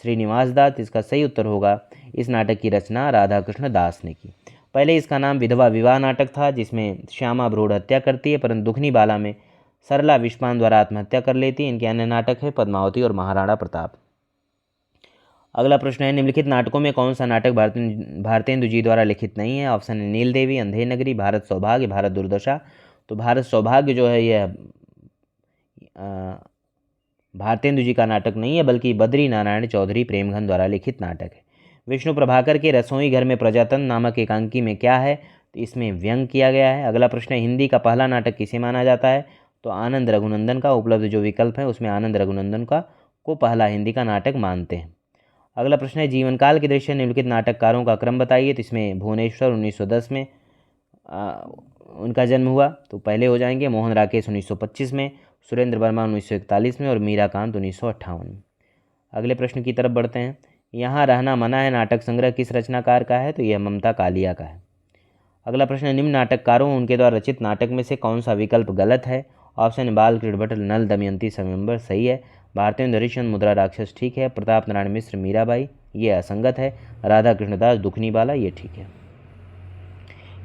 श्रीनिवास दास। इसका सही उत्तर होगा इस नाटक की रचना राधा कृष्ण दास ने की। पहले इसका नाम विधवा विवाह नाटक था, जिसमें श्यामा भ्रूण हत्या करती है, परंतु दुखनी बाला में सरला विश्वान द्वारा आत्महत्या कर लेती है। इनके अन्य नाटक है पद्मावती और महाराणा प्रताप। अगला प्रश्न है, निम्नलिखित नाटकों में कौन सा नाटक भारतेंदु जी द्वारा लिखित नहीं है? ऑप्शन है नील देवी, अंधेर नगरी, भारत सौभाग्य, भारत दुर्दशा। तो भारत सौभाग्य जो है यह भारतेंदु जी का नाटक नहीं है, बल्कि बद्री नारायण चौधरी प्रेमघन द्वारा लिखित नाटक है। विष्णु प्रभाकर के रसोई घर में प्रजातंत्र नामक एकांकी में क्या है? तो इसमें व्यंग किया गया है। अगला प्रश्न है, हिंदी का पहला नाटक किसे माना जाता है? तो आनंद रघुनंदन का। उपलब्ध जो विकल्प है उसमें आनंद रघुनंदन को पहला हिंदी का नाटक मानते हैं। अगला प्रश्न है, जीवन काल के दृश्य निम्नलिखित नाटककारों का क्रम बताइए। तो इसमें भुवनेश्वर 1910 में उनका जन्म हुआ, तो पहले हो जाएंगे। मोहन राकेश 1925 में, सुरेंद्र वर्मा 1941 में और मीराकांत 1958 में। अगले प्रश्न की तरफ बढ़ते हैं। यहाँ रहना मना है नाटक संग्रह किस रचनाकार का है? तो यह ममता कालिया का है। अगला प्रश्न है, निम्न नाटककारों उनके द्वारा रचित नाटक में से कौन सा विकल्प गलत है? ऑप्शन बाल कृष्ण भट्ट नल दमयंती स्वयंवर सही है। भारतेंदु हरिश्चंद्र मुद्रा राक्षस ठीक है। प्रताप नारायण मिश्र मीराबाई ये असंगत है। राधा कृष्णदास दुखनी बाला ये ठीक है।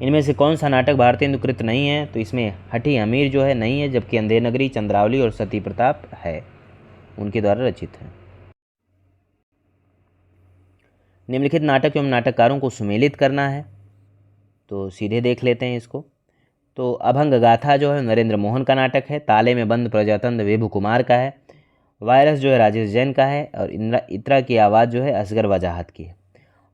इनमें से कौन सा नाटक भारतेंदु कृत नहीं है? तो इसमें हठी अमीर जो है नहीं है, जबकि अंधेर नगरी, चंद्रावली और सती प्रताप है, उनके द्वारा रचित है। निम्नलिखित नाटक एवं नाटककारों को सुमेलित करना है, तो सीधे देख लेते हैं इसको। तो अभंग गाथा जो है नरेंद्र मोहन का नाटक है। ताले में बंद प्रजातंत्र विभु कुमार का है। वायरस जो है राजेश जैन का है। और इत्रा की आवाज़ जो है असगर वजाहत की है।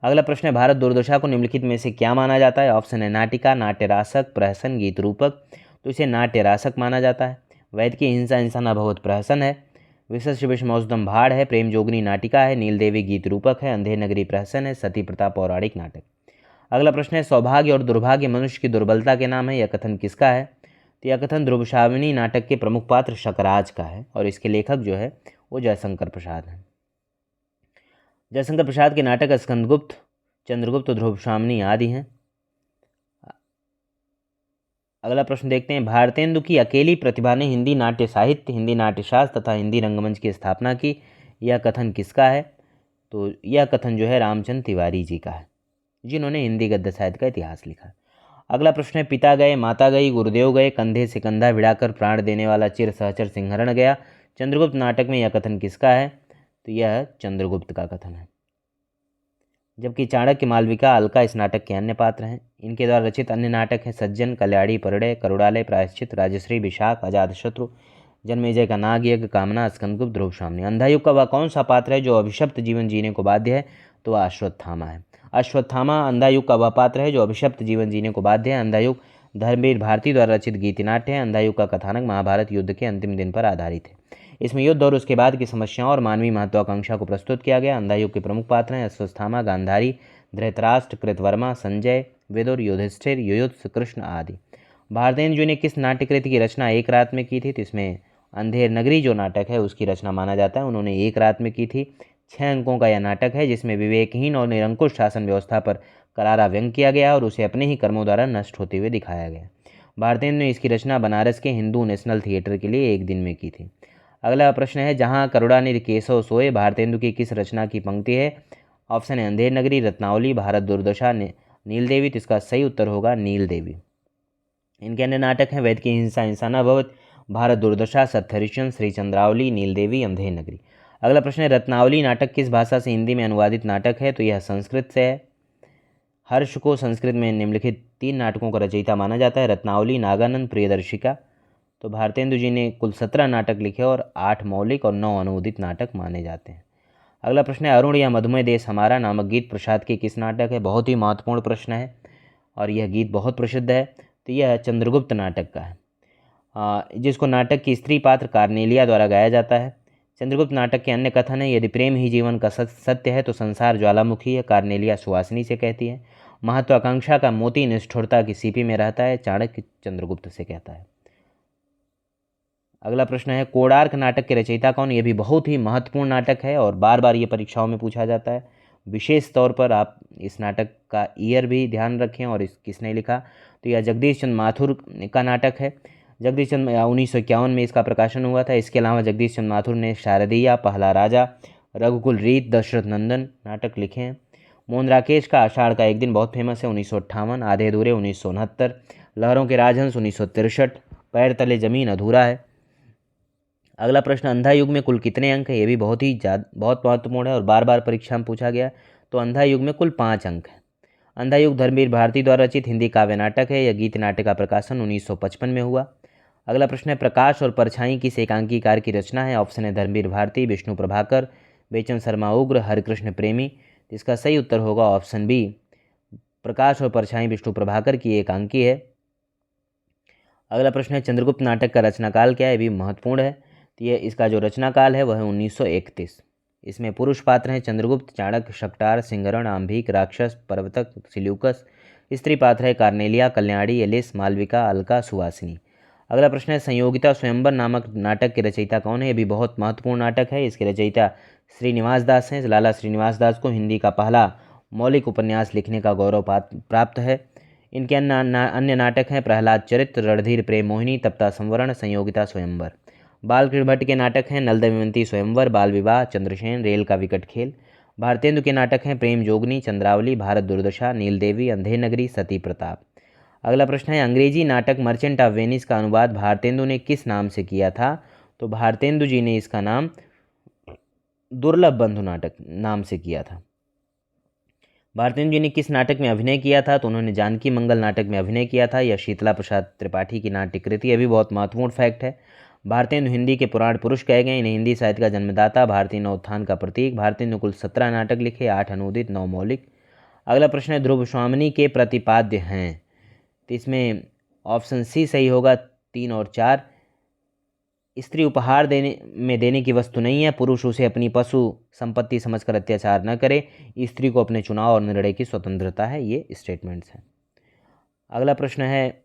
अगला प्रश्न है, भारत दुर्दशा को निम्नलिखित में से क्या माना जाता है? ऑप्शन है नाटिका, नाट्यरासक, प्रहसन, गीत रूपक। तो इसे नाट्यरासक माना जाता है। वैद की हिंसा इंसान अभवत प्रहसन है। विशेष विषमौसदम भाड़ है। प्रेम जोगनी नाटिका है। नील देवी गीत रूपक है। अंधेर नगरी प्रहसन है। सती प्रताप पौराणिक नाटक। अगला प्रश्न है, सौभाग्य और दुर्भाग्य मनुष्य की दुर्बलता के नाम है, यह कथन किसका है? तो यह कथन ध्रुवशामिनी नाटक के प्रमुख पात्र शकराज का है और इसके लेखक जो है वो जयशंकर प्रसाद हैं। जयशंकर प्रसाद के नाटक स्कंदगुप्त, चंद्रगुप्त, ध्रुवशामिनी आदि हैं। अगला प्रश्न देखते हैं, भारतेंदु की अकेली प्रतिभा ने हिंदी नाट्य साहित्य, हिंदी नाट्यशास्त्र तथा हिंदी रंगमंच की स्थापना की, यह कथन किसका है? तो यह कथन जो है रामचंद्र तिवारी जी का है, जिन्होंने हिंदी गद्य साहित्य का इतिहास लिखा। अगला प्रश्न है, पिता गए माता गई गुरुदेव गए, कंधे से कंधा भिड़ाकर प्राण देने वाला चिर सहचर सिंहरण गया, चंद्रगुप्त नाटक में यह कथन किसका है? तो यह चंद्रगुप्त का कथन है। जबकि चाणक्य, मालविका, अलका इस नाटक के अन्य पात्र हैं। इनके द्वारा रचित अन्य नाटक हैं सज्जन, कल्याणी, परड़े, करुड़ालय, प्रायश्चित, राजश्री, विशाख, अजातशत्रु, जन्मेजय का नाग यज्ञ, कामना, स्कंदगुप्त, ध्रुवशामिनी। अंधा युग का वह कौन सा पात्र है जो अभिशप्त जीवन जीने को बाध्य है? तो वह अश्वत्थामा है। अश्वत्थामा अंधा युग का वह पात्र है जो अभिशप्त जीवन जीने को बाध्य है। अंधा युग धर्मवीर भारती द्वारा रचित गीतिनाट्य है। अंधा युग का कथानक महाभारत युद्ध के अंतिम दिन पर आधारित है। इसमें युद्ध और उसके बाद की समस्याओं और मानवीय महत्वाकांक्षा को प्रस्तुत किया गया। अंधा युग के प्रमुख पात्र हैं अश्वत्थामा, गांधारी, धृतराष्ट्र, कृतवर्मा, संजय, विदुर, युधिष्ठिर, युयुत्स, कृष्ण आदि। भारतेंदु जी ने किस नाट्यकृति की रचना एक रात में की थी? तो इसमें अंधेर नगरी जो नाटक है उसकी रचना माना जाता है, उन्होंने एक रात में की थी। 6 अंकों का यह नाटक है जिसमें विवेकहीन और निरंकुश शासन व्यवस्था पर करारा व्यंग किया गया और उसे अपने ही कर्मों द्वारा नष्ट होते हुए दिखाया गया। भारतेंदु ने इसकी रचना बनारस के हिंदू नेशनल थिएटर के लिए एक दिन में की थी। अगला प्रश्न है, जहाँ करुणानिधि केशव सोए भारतेंदु की किस रचना की पंक्ति है? ऑप्शन है अंधेर नगरी, रत्नावली, भारत दुर्दशा, नील देवी। तो इसका सही उत्तर होगा नील देवी। इनके अन्य नाटक हैं वैद की हिंसा इंसाना भवत, भारत दुर्दशा, सत्य श्री चंद्रावली, नील देवी, अंधेर नगरी। अगला प्रश्न है, रत्नावली नाटक किस भाषा से हिंदी में अनुवादित नाटक है? तो यह संस्कृत से है। हर्ष को संस्कृत में निम्नलिखित 3 नाटकों का रचयिता माना जाता है, रत्नावली, नागानंद, प्रियदर्शिका। तो भारतेंदु जी ने कुल 17 नाटक लिखे और 8 मौलिक और 9 अनुवादित नाटक माने जाते हैं। अगला प्रश्न है, अरुण या मधुमय देश हमारा नामक गीत प्रसाद के किस नाटक है? बहुत ही महत्वपूर्ण प्रश्न है और यह गीत बहुत प्रसिद्ध है। तो यह चंद्रगुप्त नाटक का है, जिसको नाटक की स्त्री पात्र कार्नेलिया द्वारा गाया जाता है। चंद्रगुप्त नाटक के अन्य कथन है, यदि प्रेम ही जीवन का सत्य है तो संसार ज्वालामुखी है, कार्नेलिया सुवासिनी से कहती है। महत्वाकांक्षा का मोती निष्ठुरता की सीपी में रहता है, चाणक्य चंद्रगुप्त से कहता है। अगला प्रश्न है, कोणार्क नाटक के रचयिता कौन? यह भी बहुत ही महत्वपूर्ण नाटक है और बार बार ये परीक्षाओं में पूछा जाता है। विशेष तौर पर आप इस नाटक का ईयर भी ध्यान रखें और इस किसने लिखा, तो यह जगदीश चंद्र माथुर का नाटक है। जगदीश चंद्र 1951 में इसका प्रकाशन हुआ था। इसके अलावा जगदीश चंद्र माथुर ने शारदिया, पहला राजा, रघुकुल रीत, दशरथ नंदन नाटक लिखे हैं। मोहन राकेश का आषाढ़ का एक दिन बहुत फेमस है, 1958, आधे अधूरे 1969, लहरों के राजहंस 1963, पैर तले जमीन अधूरा है। अगला प्रश्न, अंधा युग में कुल कितने अंक हैं? ये भी बहुत महत्वपूर्ण है और बार बार परीक्षा में पूछा गया। तो अंधा युग में कुल 5 अंक हैं। अंधा युग धर्मवीर भारती द्वारा रचित हिंदी काव्य नाटक है। यह गीत नाटक का प्रकाशन 1955 में हुआ। अगला प्रश्न है, प्रकाश और परछाई किस एकांकीकार की रचना है? ऑप्शन है धर्मवीर भारती, विष्णु प्रभाकर, बेचन शर्मा उग्र, हरिकृष्ण प्रेमी। इसका सही उत्तर होगा ऑप्शन बी, प्रकाश और परछाई विष्णु प्रभाकर की एकांकी है। अगला प्रश्न है, चंद्रगुप्त नाटक का रचनाकाल क्या है? ये भी महत्वपूर्ण है। तो ये इसका जो रचनाकाल है वह है 1931। इसमें पुरुष पात्र हैं चंद्रगुप्त, चाणक्य, शक्टार, सिंहरण, आंभिक, राक्षस, प्रवर्तक, सिल्यूकस। स्त्री पात्र है कार्नेलिया, कल्याणी, एलिस, मालविका, अलका, सुवासिनी। अगला प्रश्न है, संयोगिता स्वयंवर नामक नाटक के रचयिता कौन है? ये भी बहुत महत्वपूर्ण नाटक है। इसके रचयिता श्रीनिवास दास हैं। लाला श्रीनिवास दास को हिंदी का पहला मौलिक उपन्यास लिखने का गौरव प्राप्त है। इनके अन्य नाटक हैं प्रहलाद चरित्र, रणधीर प्रेम मोहिनी, तप्ता संवरण, संयोगिता स्वयंवर। बालकृष्ण भट्ट के नाटक हैं नल दमयंती स्वयंवर, बाल विवाह, चंद्रसेन, रेल का विकट खेल। भारतेंदु के नाटक हैं प्रेम जोगनी, चंद्रावली, भारत दुर्दशा, नील देवी, अंधेर नगरी, सती प्रताप। अगला प्रश्न है, अंग्रेजी नाटक मर्चेंट ऑफ वेनिस का अनुवाद भारतेंदु ने किस नाम से किया था? तो भारतेंदु जी ने इसका नाम दुर्लभ बंधु नाटक नाम से किया था। भारतेंदु जी ने किस नाटक में अभिनय किया था? तो उन्होंने जानकी मंगल नाटक में अभिनय किया था। यह शीतला प्रसाद त्रिपाठी की नाट्य कृति है, भी बहुत महत्वपूर्ण फैक्ट है। भारतेंदु हिंदी के पुराण पुरुष कहे गए। इन्हें हिंदी साहित्य का जन्मदाता, भारतीय नवोत्थान का प्रतीक। भारतेंदु कुल 17 नाटक लिखे, 8 अनुदित, 9 मौलिक। अगला प्रश्न है, ध्रुव स्वामिनी के प्रतिपाद्य हैं? तो इसमें ऑप्शन सी सही होगा, 3 और 4। स्त्री उपहार देने की वस्तु नहीं है, पुरुष उसे अपनी पशु संपत्ति समझकर अत्याचार न करे, स्त्री को अपने चुनाव और निर्णय की स्वतंत्रता है। ये स्टेटमेंट्स हैं। अगला प्रश्न है,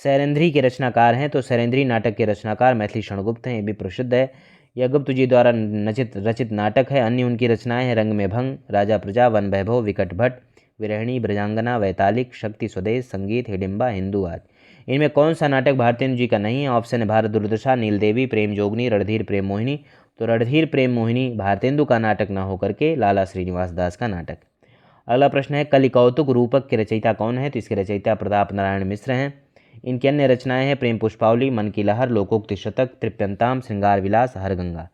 सैरेंद्री के रचनाकार हैं? तो सैरेंद्री नाटक के रचनाकार मैथिली क्षणगुप्त हैं, ये भी प्रसिद्ध है। यह गुप्त जी द्वारा रचित नाटक है। अन्य उनकी रचनाएं हैं रंग में भंग, राजा प्रजा, वन वैभव, विकट भट्ट, विरहिणी, ब्रजांगना, वैतालिक, शक्ति स्वदेश, संगीत, हिडिंबा, हिंदू आदि। इनमें कौन सा नाटक भारतेंदु जी का नहीं है? ऑप्शन है भारत दुर्दशा, नील देवी, प्रेम जोगनी, रणधीर प्रेम मोहिनी। तो रणधीर प्रेम मोहिनी भारतेंदु का नाटक न होकर के लाला श्रीनिवास दास का नाटक। अगला प्रश्न है, कलिकौतुक रूपक के रचयिता कौन है? तो इसके रचयिता प्रताप नारायण मिश्र हैं। इनकी अन्य रचनाएं हैं प्रेम पुष्पावली, मन की लहर, लोकोक्ति शतक, तृप्यंताम, श्रृंगार विलास, हरगंगा।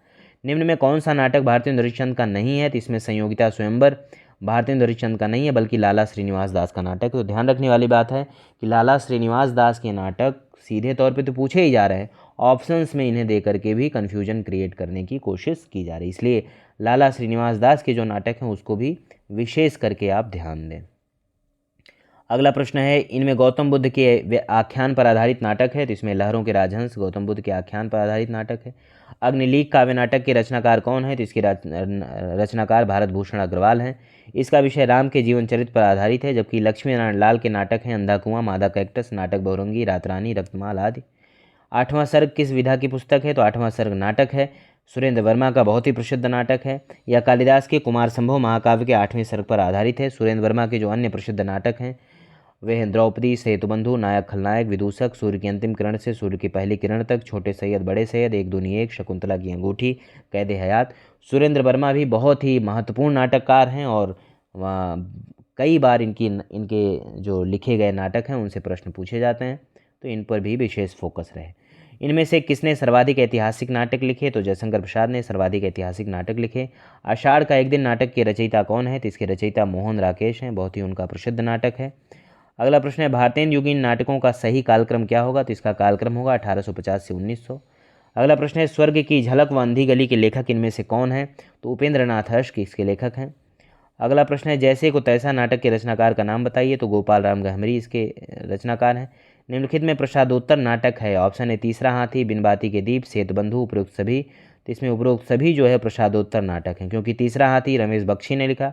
निम्न में कौन सा नाटक भारतेंदु हरिश्चंद्र का नहीं है? तो इसमें संयोगिता स्वयंवर भारतेंदु हरिश्चंद्र का नहीं है, बल्कि लाला श्रीनिवास दास का नाटक। तो ध्यान रखने वाली बात है कि लाला श्रीनिवास दास के नाटक सीधे तौर पे तो पूछे ही जा रहे हैं, ऑप्शंस में इन्हें दे करके भी कन्फ्यूजन क्रिएट करने की कोशिश की जा रही है। इसलिए लाला श्रीनिवास दास के जो नाटक हैं उसको भी विशेष करके आप ध्यान दें। अगला प्रश्न है, इनमें गौतम बुद्ध के आख्यान पर आधारित नाटक है? तो इसमें लहरों के राजहंस गौतम बुद्ध के आख्यान पर आधारित नाटक है। अग्निलीक काव्य नाटक के रचनाकार कौन है? तो इसके रचनाकार भारत भूषण अग्रवाल हैं। इसका विषय राम के जीवन चरित्र पर आधारित है, जबकि लक्ष्मी नारायण लाल के नाटक हैं अंधा कुआं, मादा कैक्टस, नाटक बहुरंगी, रात रानी, रक्तमाल आदि। 8वां सर्ग किस विधा की पुस्तक है? तो 8वां सर्ग नाटक है, सुरेंद्र वर्मा का बहुत ही प्रसिद्ध नाटक है। यह कालिदास के कुमार संभव महाकाव्य के 8वें सर्ग पर आधारित है। सुरेंद्र वर्मा के जो अन्य प्रसिद्ध नाटक हैं वे हैं द्रौपदी, सेतुबंधु, नायक खलनायक, विदूषक, सूर्य की अंतिम किरण से सूर्य की पहली किरण तक, छोटे सैयद, बड़े सैयद, एक दूनी एक, शकुंतला की अंगूठी, कैद हयात। सुरेंद्र वर्मा भी बहुत ही महत्वपूर्ण नाटककार हैं और कई बार इनके जो लिखे गए नाटक हैं उनसे प्रश्न पूछे जाते हैं, तो इन पर भी विशेष फोकस रहे। इनमें से किसने सर्वाधिक ऐतिहासिक नाटक लिखे? तो जयशंकर प्रसाद ने सर्वाधिक ऐतिहासिक नाटक लिखे। आषाढ़ का एक दिन नाटक के रचयिता कौन है? तो इसके रचयिता मोहन राकेश हैं, बहुत ही उनका प्रसिद्ध नाटक है। अगला प्रश्न है, भारतेंदु युगीन नाटकों का सही कालक्रम क्या होगा? तो इसका कालक्रम होगा 1850 से 1900। अगला प्रश्न है, स्वर्ग की झलक व अंधी गली के लेखक इनमें से कौन है? तो उपेंद्र नाथ हर्ष इसके लेखक हैं। अगला प्रश्न है, जैसे को तैसा नाटक के रचनाकार का नाम बताइए? तो गोपाल राम गहमरी इसके रचनाकार हैं। निम्नलिखित में प्रसादोत्तर नाटक है? ऑप्शन है तीसरा हाथी, बिन बाती के दीप, सेतुबंधु, उपरोक्त सभी। तो इसमें उपरोक्त सभी जो है प्रसादोत्तर नाटक हैं, क्योंकि तीसरा हाथी रमेश बख्शी ने लिखा,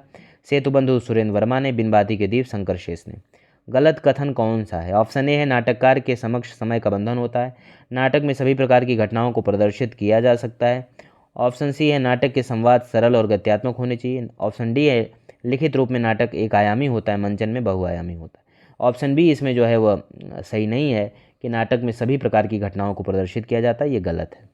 सेतुबंधु सुरेंद्र वर्मा ने, बिन बाती के दीप शंकर शेष ने। गलत कथन कौन सा है? ऑप्शन ए है नाटककार के समक्ष समय का बंधन होता है, नाटक में सभी प्रकार की घटनाओं को प्रदर्शित किया जा सकता है, ऑप्शन सी है नाटक के संवाद सरल और गत्यात्मक होने चाहिए। ऑप्शन डी है लिखित रूप में नाटक एक आयामी होता है, मंचन में बहुआयामी होता है। ऑप्शन बी इसमें जो है वह सही नहीं है कि नाटक में सभी प्रकार की घटनाओं को प्रदर्शित किया जाता है, ये गलत है।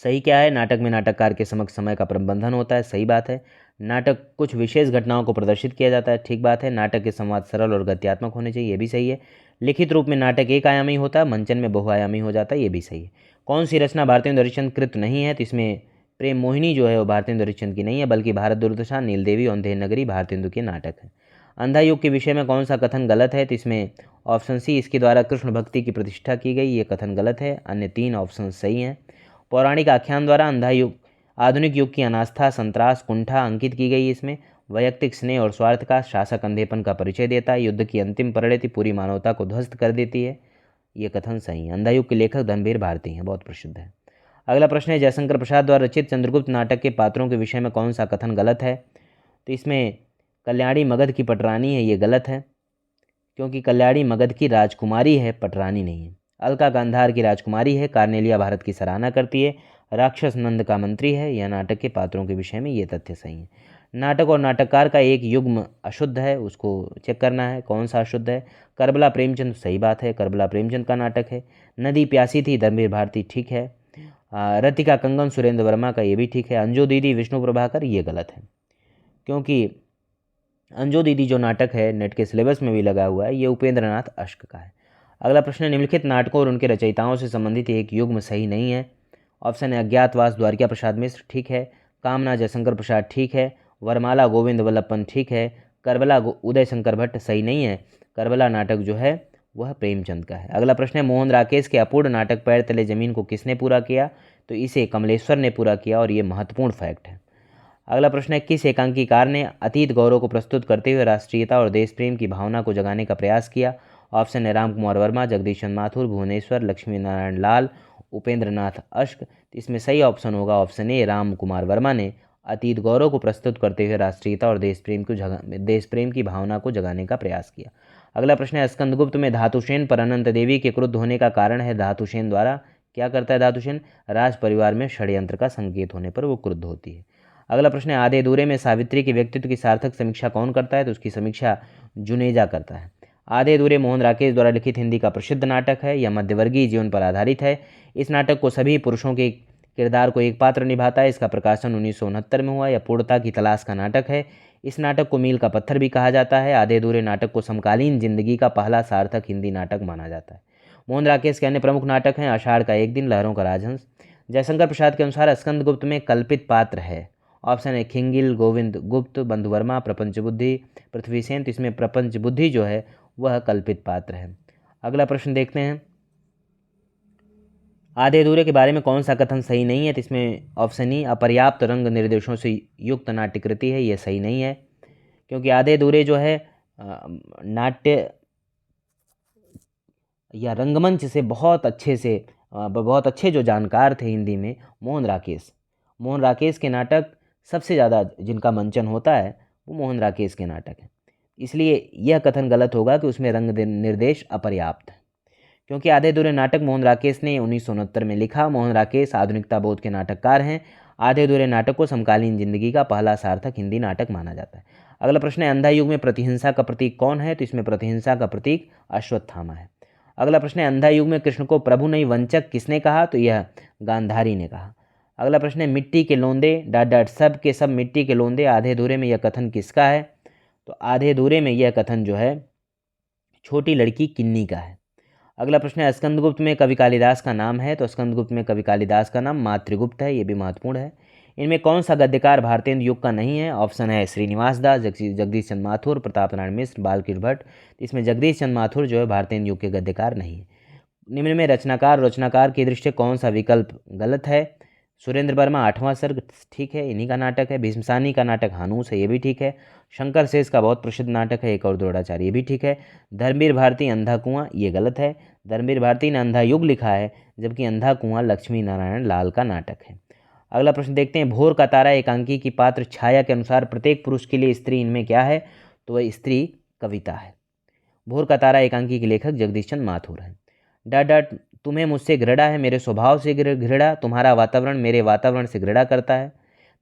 सही क्या है? नाटक में नाटककार के समक्ष समय का प्रबंधन होता है, सही बात है। नाटक कुछ विशेष घटनाओं को प्रदर्शित किया जाता है, ठीक बात है। नाटक के संवाद सरल और गत्यात्मक होने चाहिए, ये भी सही है। लिखित रूप में नाटक एक आयामी होता है, मंचन में बहुआयामी हो जाता है, ये भी सही है। कौन सी रचना भारतेंदु हरिश्चंद्र कृत नहीं है? तो इसमें प्रेम मोहिनी जो है वो भारतेंदु हरिश्चंद्र की नहीं है, बल्कि भारत दुर्दशा, नीलदेवी और अंधेर नगरी भारतेंदु के नाटक है। अंधा युग के विषय में कौन सा कथन गलत है? तो इसमें ऑप्शन सी इसके द्वारा कृष्ण भक्ति की प्रतिष्ठा की गई, ये कथन गलत है। अन्य तीन ऑप्शन सही हैं। पौराणिक आख्यान द्वारा अंधा युग आधुनिक युग की अनास्था, संतरास, कुंठा अंकित की गई। इसमें वैयक्तिक स्नेह और स्वार्थ का, शासक अंधेपन का परिचय देता है, युद्ध की अंतिम परिणति पूरी मानवता को ध्वस्त कर देती है, ये कथन सही है। अंधा युग के लेखक धनबीर भारती हैं, बहुत प्रसिद्ध है। अगला प्रश्न है जयशंकर प्रसाद द्वारा रचित चंद्रगुप्त नाटक के पात्रों के विषय में कौन सा कथन गलत है? तो इसमें कल्याणी मगध की पटरानी है, ये गलत है, क्योंकि कल्याणी मगध की राजकुमारी है, पटरानी नहीं है। अलका गांधार की राजकुमारी है, कार्नेलिया भारत की सराहना करती है, राक्षस नंद का मंत्री है। यह नाटक के पात्रों के विषय में ये तथ्य सही है। नाटक और नाटककार का एक युग्म अशुद्ध है, उसको चेक करना है कौन सा अशुद्ध है। करबला प्रेमचंद, सही बात है, करबला प्रेमचंद का नाटक है। नदी प्यासी थी, धर्मवीर भारती, ठीक है। रतिका कंगन, सुरेंद्र वर्मा का, ये भी ठीक है। अंजू दीदी, विष्णु प्रभाकर, ये गलत है, क्योंकि अंजू दीदी जो नाटक है नेट के सिलेबस में भी लगा हुआ है, ये उपेंद्र नाथ अश्क का है। अगला प्रश्न है निम्नलिखित नाटकों और उनके रचयिताओं से संबंधित एक युग्म सही नहीं है। ऑप्शन है अज्ञातवास द्वारिका प्रसाद मिश्र, ठीक है। कामना जयशंकर प्रसाद, ठीक है। वरमाला गोविंद वल्लभपंत, ठीक है। करबला उदय शंकर भट्ट, सही नहीं है। करबला नाटक जो है वह प्रेमचंद का है। अगला प्रश्न है मोहन राकेश के अपूर्ण नाटक पैर तले जमीन को किसने पूरा किया? तो इसे कमलेश्वर ने पूरा किया, और ये महत्वपूर्ण फैक्ट है। अगला प्रश्न है किस एकांकीकार ने अतीत गौरव को प्रस्तुत करते हुए राष्ट्रीयता और देश प्रेम की भावना को जगाने का प्रयास किया? ऑप्शन है राम कुमार वर्मा, जगदीश चंद्र माथुर, भुवनेश्वर, लक्ष्मी नारायण लाल, उपेंद्र नाथ अश्क। इसमें सही ऑप्शन होगा ऑप्शन ए, राम कुमार वर्मा ने अतीत गौरव को प्रस्तुत करते हुए राष्ट्रीयता और देश प्रेम की भावना को जगाने का प्रयास किया। अगला प्रश्न है स्कंदगुप्त में धातुसेन पर अनंत देवी के क्रुद्ध होने का कारण है? धातुसेन द्वारा क्या करता है धातुसेन? राज परिवार में षड्यंत्र का संकेत होने पर वो क्रुद्ध होती है। अगला प्रश्न है आधे अधूरे में सावित्री के व्यक्तित्व की सार्थक समीक्षा कौन करता है? तो उसकी समीक्षा जुनेजा करता है। आधे अधूरे मोहन राकेश द्वारा लिखित हिंदी का प्रसिद्ध नाटक है, यह मध्यवर्गीय जीवन पर आधारित है। इस नाटक को सभी पुरुषों के किरदार को एक पात्र निभाता है। इसका प्रकाशन 1969 में हुआ। यह पूर्णता की तलाश का नाटक है। इस नाटक को मील का पत्थर भी कहा जाता है। आधे अधूरे नाटक को समकालीन जिंदगी का पहला सार्थक हिंदी नाटक माना जाता है। मोहन राकेश के अन्य प्रमुख नाटक हैं आषाढ़ का एक दिन, लहरों का राजहंस। जयशंकर प्रसाद के अनुसार स्कंदगुप्त में कल्पित पात्र है। ऑप्शन है खिंगिल, गोविंद गुप्त, बंधुवर्मा, प्रपंच बुद्धि, पृथ्वीसेन। तो इसमें प्रपंच बुद्धि जो है वह कल्पित पात्र है। अगला प्रश्न देखते हैं आधे अधूरे के बारे में कौन सा कथन सही नहीं है? तो इसमें ऑप्शन ई, अपर्याप्त रंग निर्देशों से युक्त नाट्यकृति है, यह सही नहीं है, क्योंकि आधे अधूरे जो है नाट्य या रंगमंच से बहुत अच्छे जो जानकार थे हिंदी में, मोहन राकेश के नाटक सबसे ज़्यादा जिनका मंचन होता है वो मोहन राकेश के नाटक हैं। इसलिए यह कथन गलत होगा कि उसमें रंग निर्देश अपर्याप्त है, क्योंकि आधे अधूरे नाटक मोहन राकेश ने 1969 में लिखा। मोहन राकेश आधुनिकता बोध के नाटककार हैं। आधे अधूरे नाटक को समकालीन जिंदगी का पहला सार्थक हिंदी नाटक माना जाता है। अगला प्रश्न है अंधा युग में प्रतिहिंसा का प्रतीक कौन है? तो इसमें प्रतिहिंसा का प्रतीक अश्वत्थामा है। अगला प्रश्न है अंधा युग में कृष्ण को प्रभु नहीं वंचक किसने कहा? तो यह गांधारी ने कहा। अगला प्रश्न है मिट्टी के लोंदे डॉट डॉट सब के सब मिट्टी के लोंदे, आधे अधूरे में यह कथन किसका है? तो आधे अधूरे में यह कथन जो है छोटी लड़की किन्नी का है। अगला प्रश्न है स्कंदगुप्त में कवि कालिदास का नाम है? तो स्कंदगुप्त में कवि कालिदास का नाम मातृगुप्त है, ये भी महत्वपूर्ण है। इनमें कौन सा गद्यकार भारतेंदु युग का नहीं है? ऑप्शन है श्रीनिवास दास, जगदीश चंद्र माथुर, प्रताप नारायण मिश्र, बालकृष्ण भट्ट। इसमें जगदीश चंद्र माथुर जो है भारतेंदु युग के गद्यकार नहीं है। निम्न में रचनाकार की दृष्टि कौन सा विकल्प गलत है? सुरेंद्र वर्मा 8वां सर्ग, ठीक है, इन्हीं का नाटक है। भीष्मसानी का नाटक हानूस है, ये भी ठीक है। शंकर शेष का बहुत प्रसिद्ध नाटक है एक और द्रोणाचार्य, ये भी ठीक है। धर्मवीर भारती अंधा कुआं, ये गलत है। धर्मवीर भारती ने अंधा युग लिखा है, जबकि अंधा कुआं लक्ष्मी नारायण लाल का नाटक है। अगला प्रश्न देखते हैं भोर का तारा एकांकी की पात्र छाया के अनुसार प्रत्येक पुरुष के लिए स्त्री इनमें क्या है? तो वह स्त्री कविता है। भोर का तारा एकांकी के लेखक जगदीश चंद्र माथुर हैं। डॉट डॉट तुम्हें मुझसे घृणा है, मेरे स्वभाव से घृणा, तुम्हारा वातावरण मेरे वातावरण से घृणा करता है।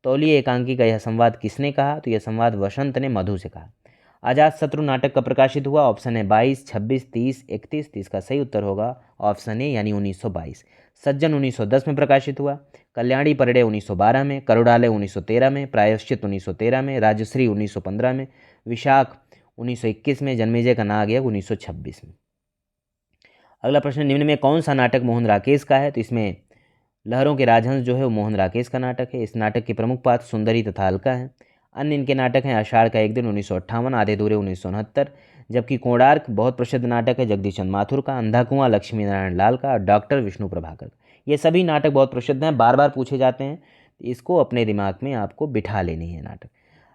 तौलिए एकांकी का यह संवाद किसने कहा? तो यह संवाद वसंत ने मधु से कहा। अजातशत्रु नाटक कब प्रकाशित हुआ? ऑप्शन है 22, 26, 30, 31। तो इसका सही उत्तर होगा ऑप्शन ए यानी 1922। सज्जन 1910 में प्रकाशित हुआ। कल्याणी परडे 1912 में, करुणालय 1913 में, प्रायश्चित 1913 में, राजश्री 1915 में, विशाख 1921 में, जन्मेजय का नाग यज्ञ 1926 में। अगला प्रश्न, निम्न में कौन सा नाटक मोहन राकेश का है? तो इसमें लहरों के राजहंस जो है वो मोहन राकेश का नाटक है। इस नाटक के प्रमुख पात्र सुंदरी तथा अलका हैं। अन्य इनके नाटक हैं आषाढ़ का एक दिन 1958, आधे अधूरे 1969, जबकि कोणार्क बहुत प्रसिद्ध नाटक है जगदीश चंद्र माथुर का, अंधा कुआं लक्ष्मी नारायण लाल का, और डॉक्टर विष्णु प्रभाकर। ये सभी नाटक बहुत प्रसिद्ध हैं, बार बार पूछे जाते हैं, इसको अपने दिमाग में आपको बिठा लेनी है नाटक।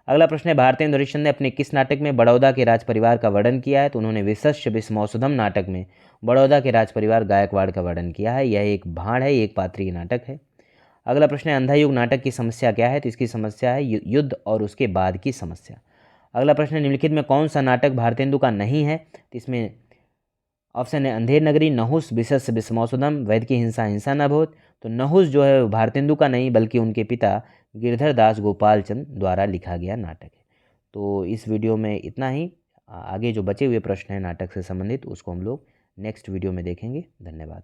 अगला प्रश्न है, भारतेंदु हरिश्चंद्र ने अपने किस नाटक में बड़ौदा के राज परिवार का वर्णन किया है? तो उन्होंने विशस्य विस्मौसधम नाटक में बड़ौदा के राज परिवार गायकवाड़ का वर्णन किया है। यह एक भाण है, एक पात्रीय नाटक है। अगला प्रश्न है, अंधा युग नाटक की समस्या क्या है? तो इसकी समस्या है युद्ध और उसके बाद की समस्या। अगला प्रश्न है, निम्नलिखित में कौन सा नाटक भारतेंदु का नहीं है? तो इसमें ऑप्शन है अंधेर नगरी, नहुस, विशस्य विस्मौसधम, वैद्य की हिंसा हिंसा न भूत। तो नहुस जो है भारतेंदु का नहीं बल्कि उनके पिता गिरधर दास गोपाल चंद द्वारा लिखा गया नाटक है। तो इस वीडियो में इतना ही। आगे जो बचे हुए प्रश्न हैं नाटक से संबंधित उसको हम लोग नेक्स्ट वीडियो में देखेंगे। धन्यवाद।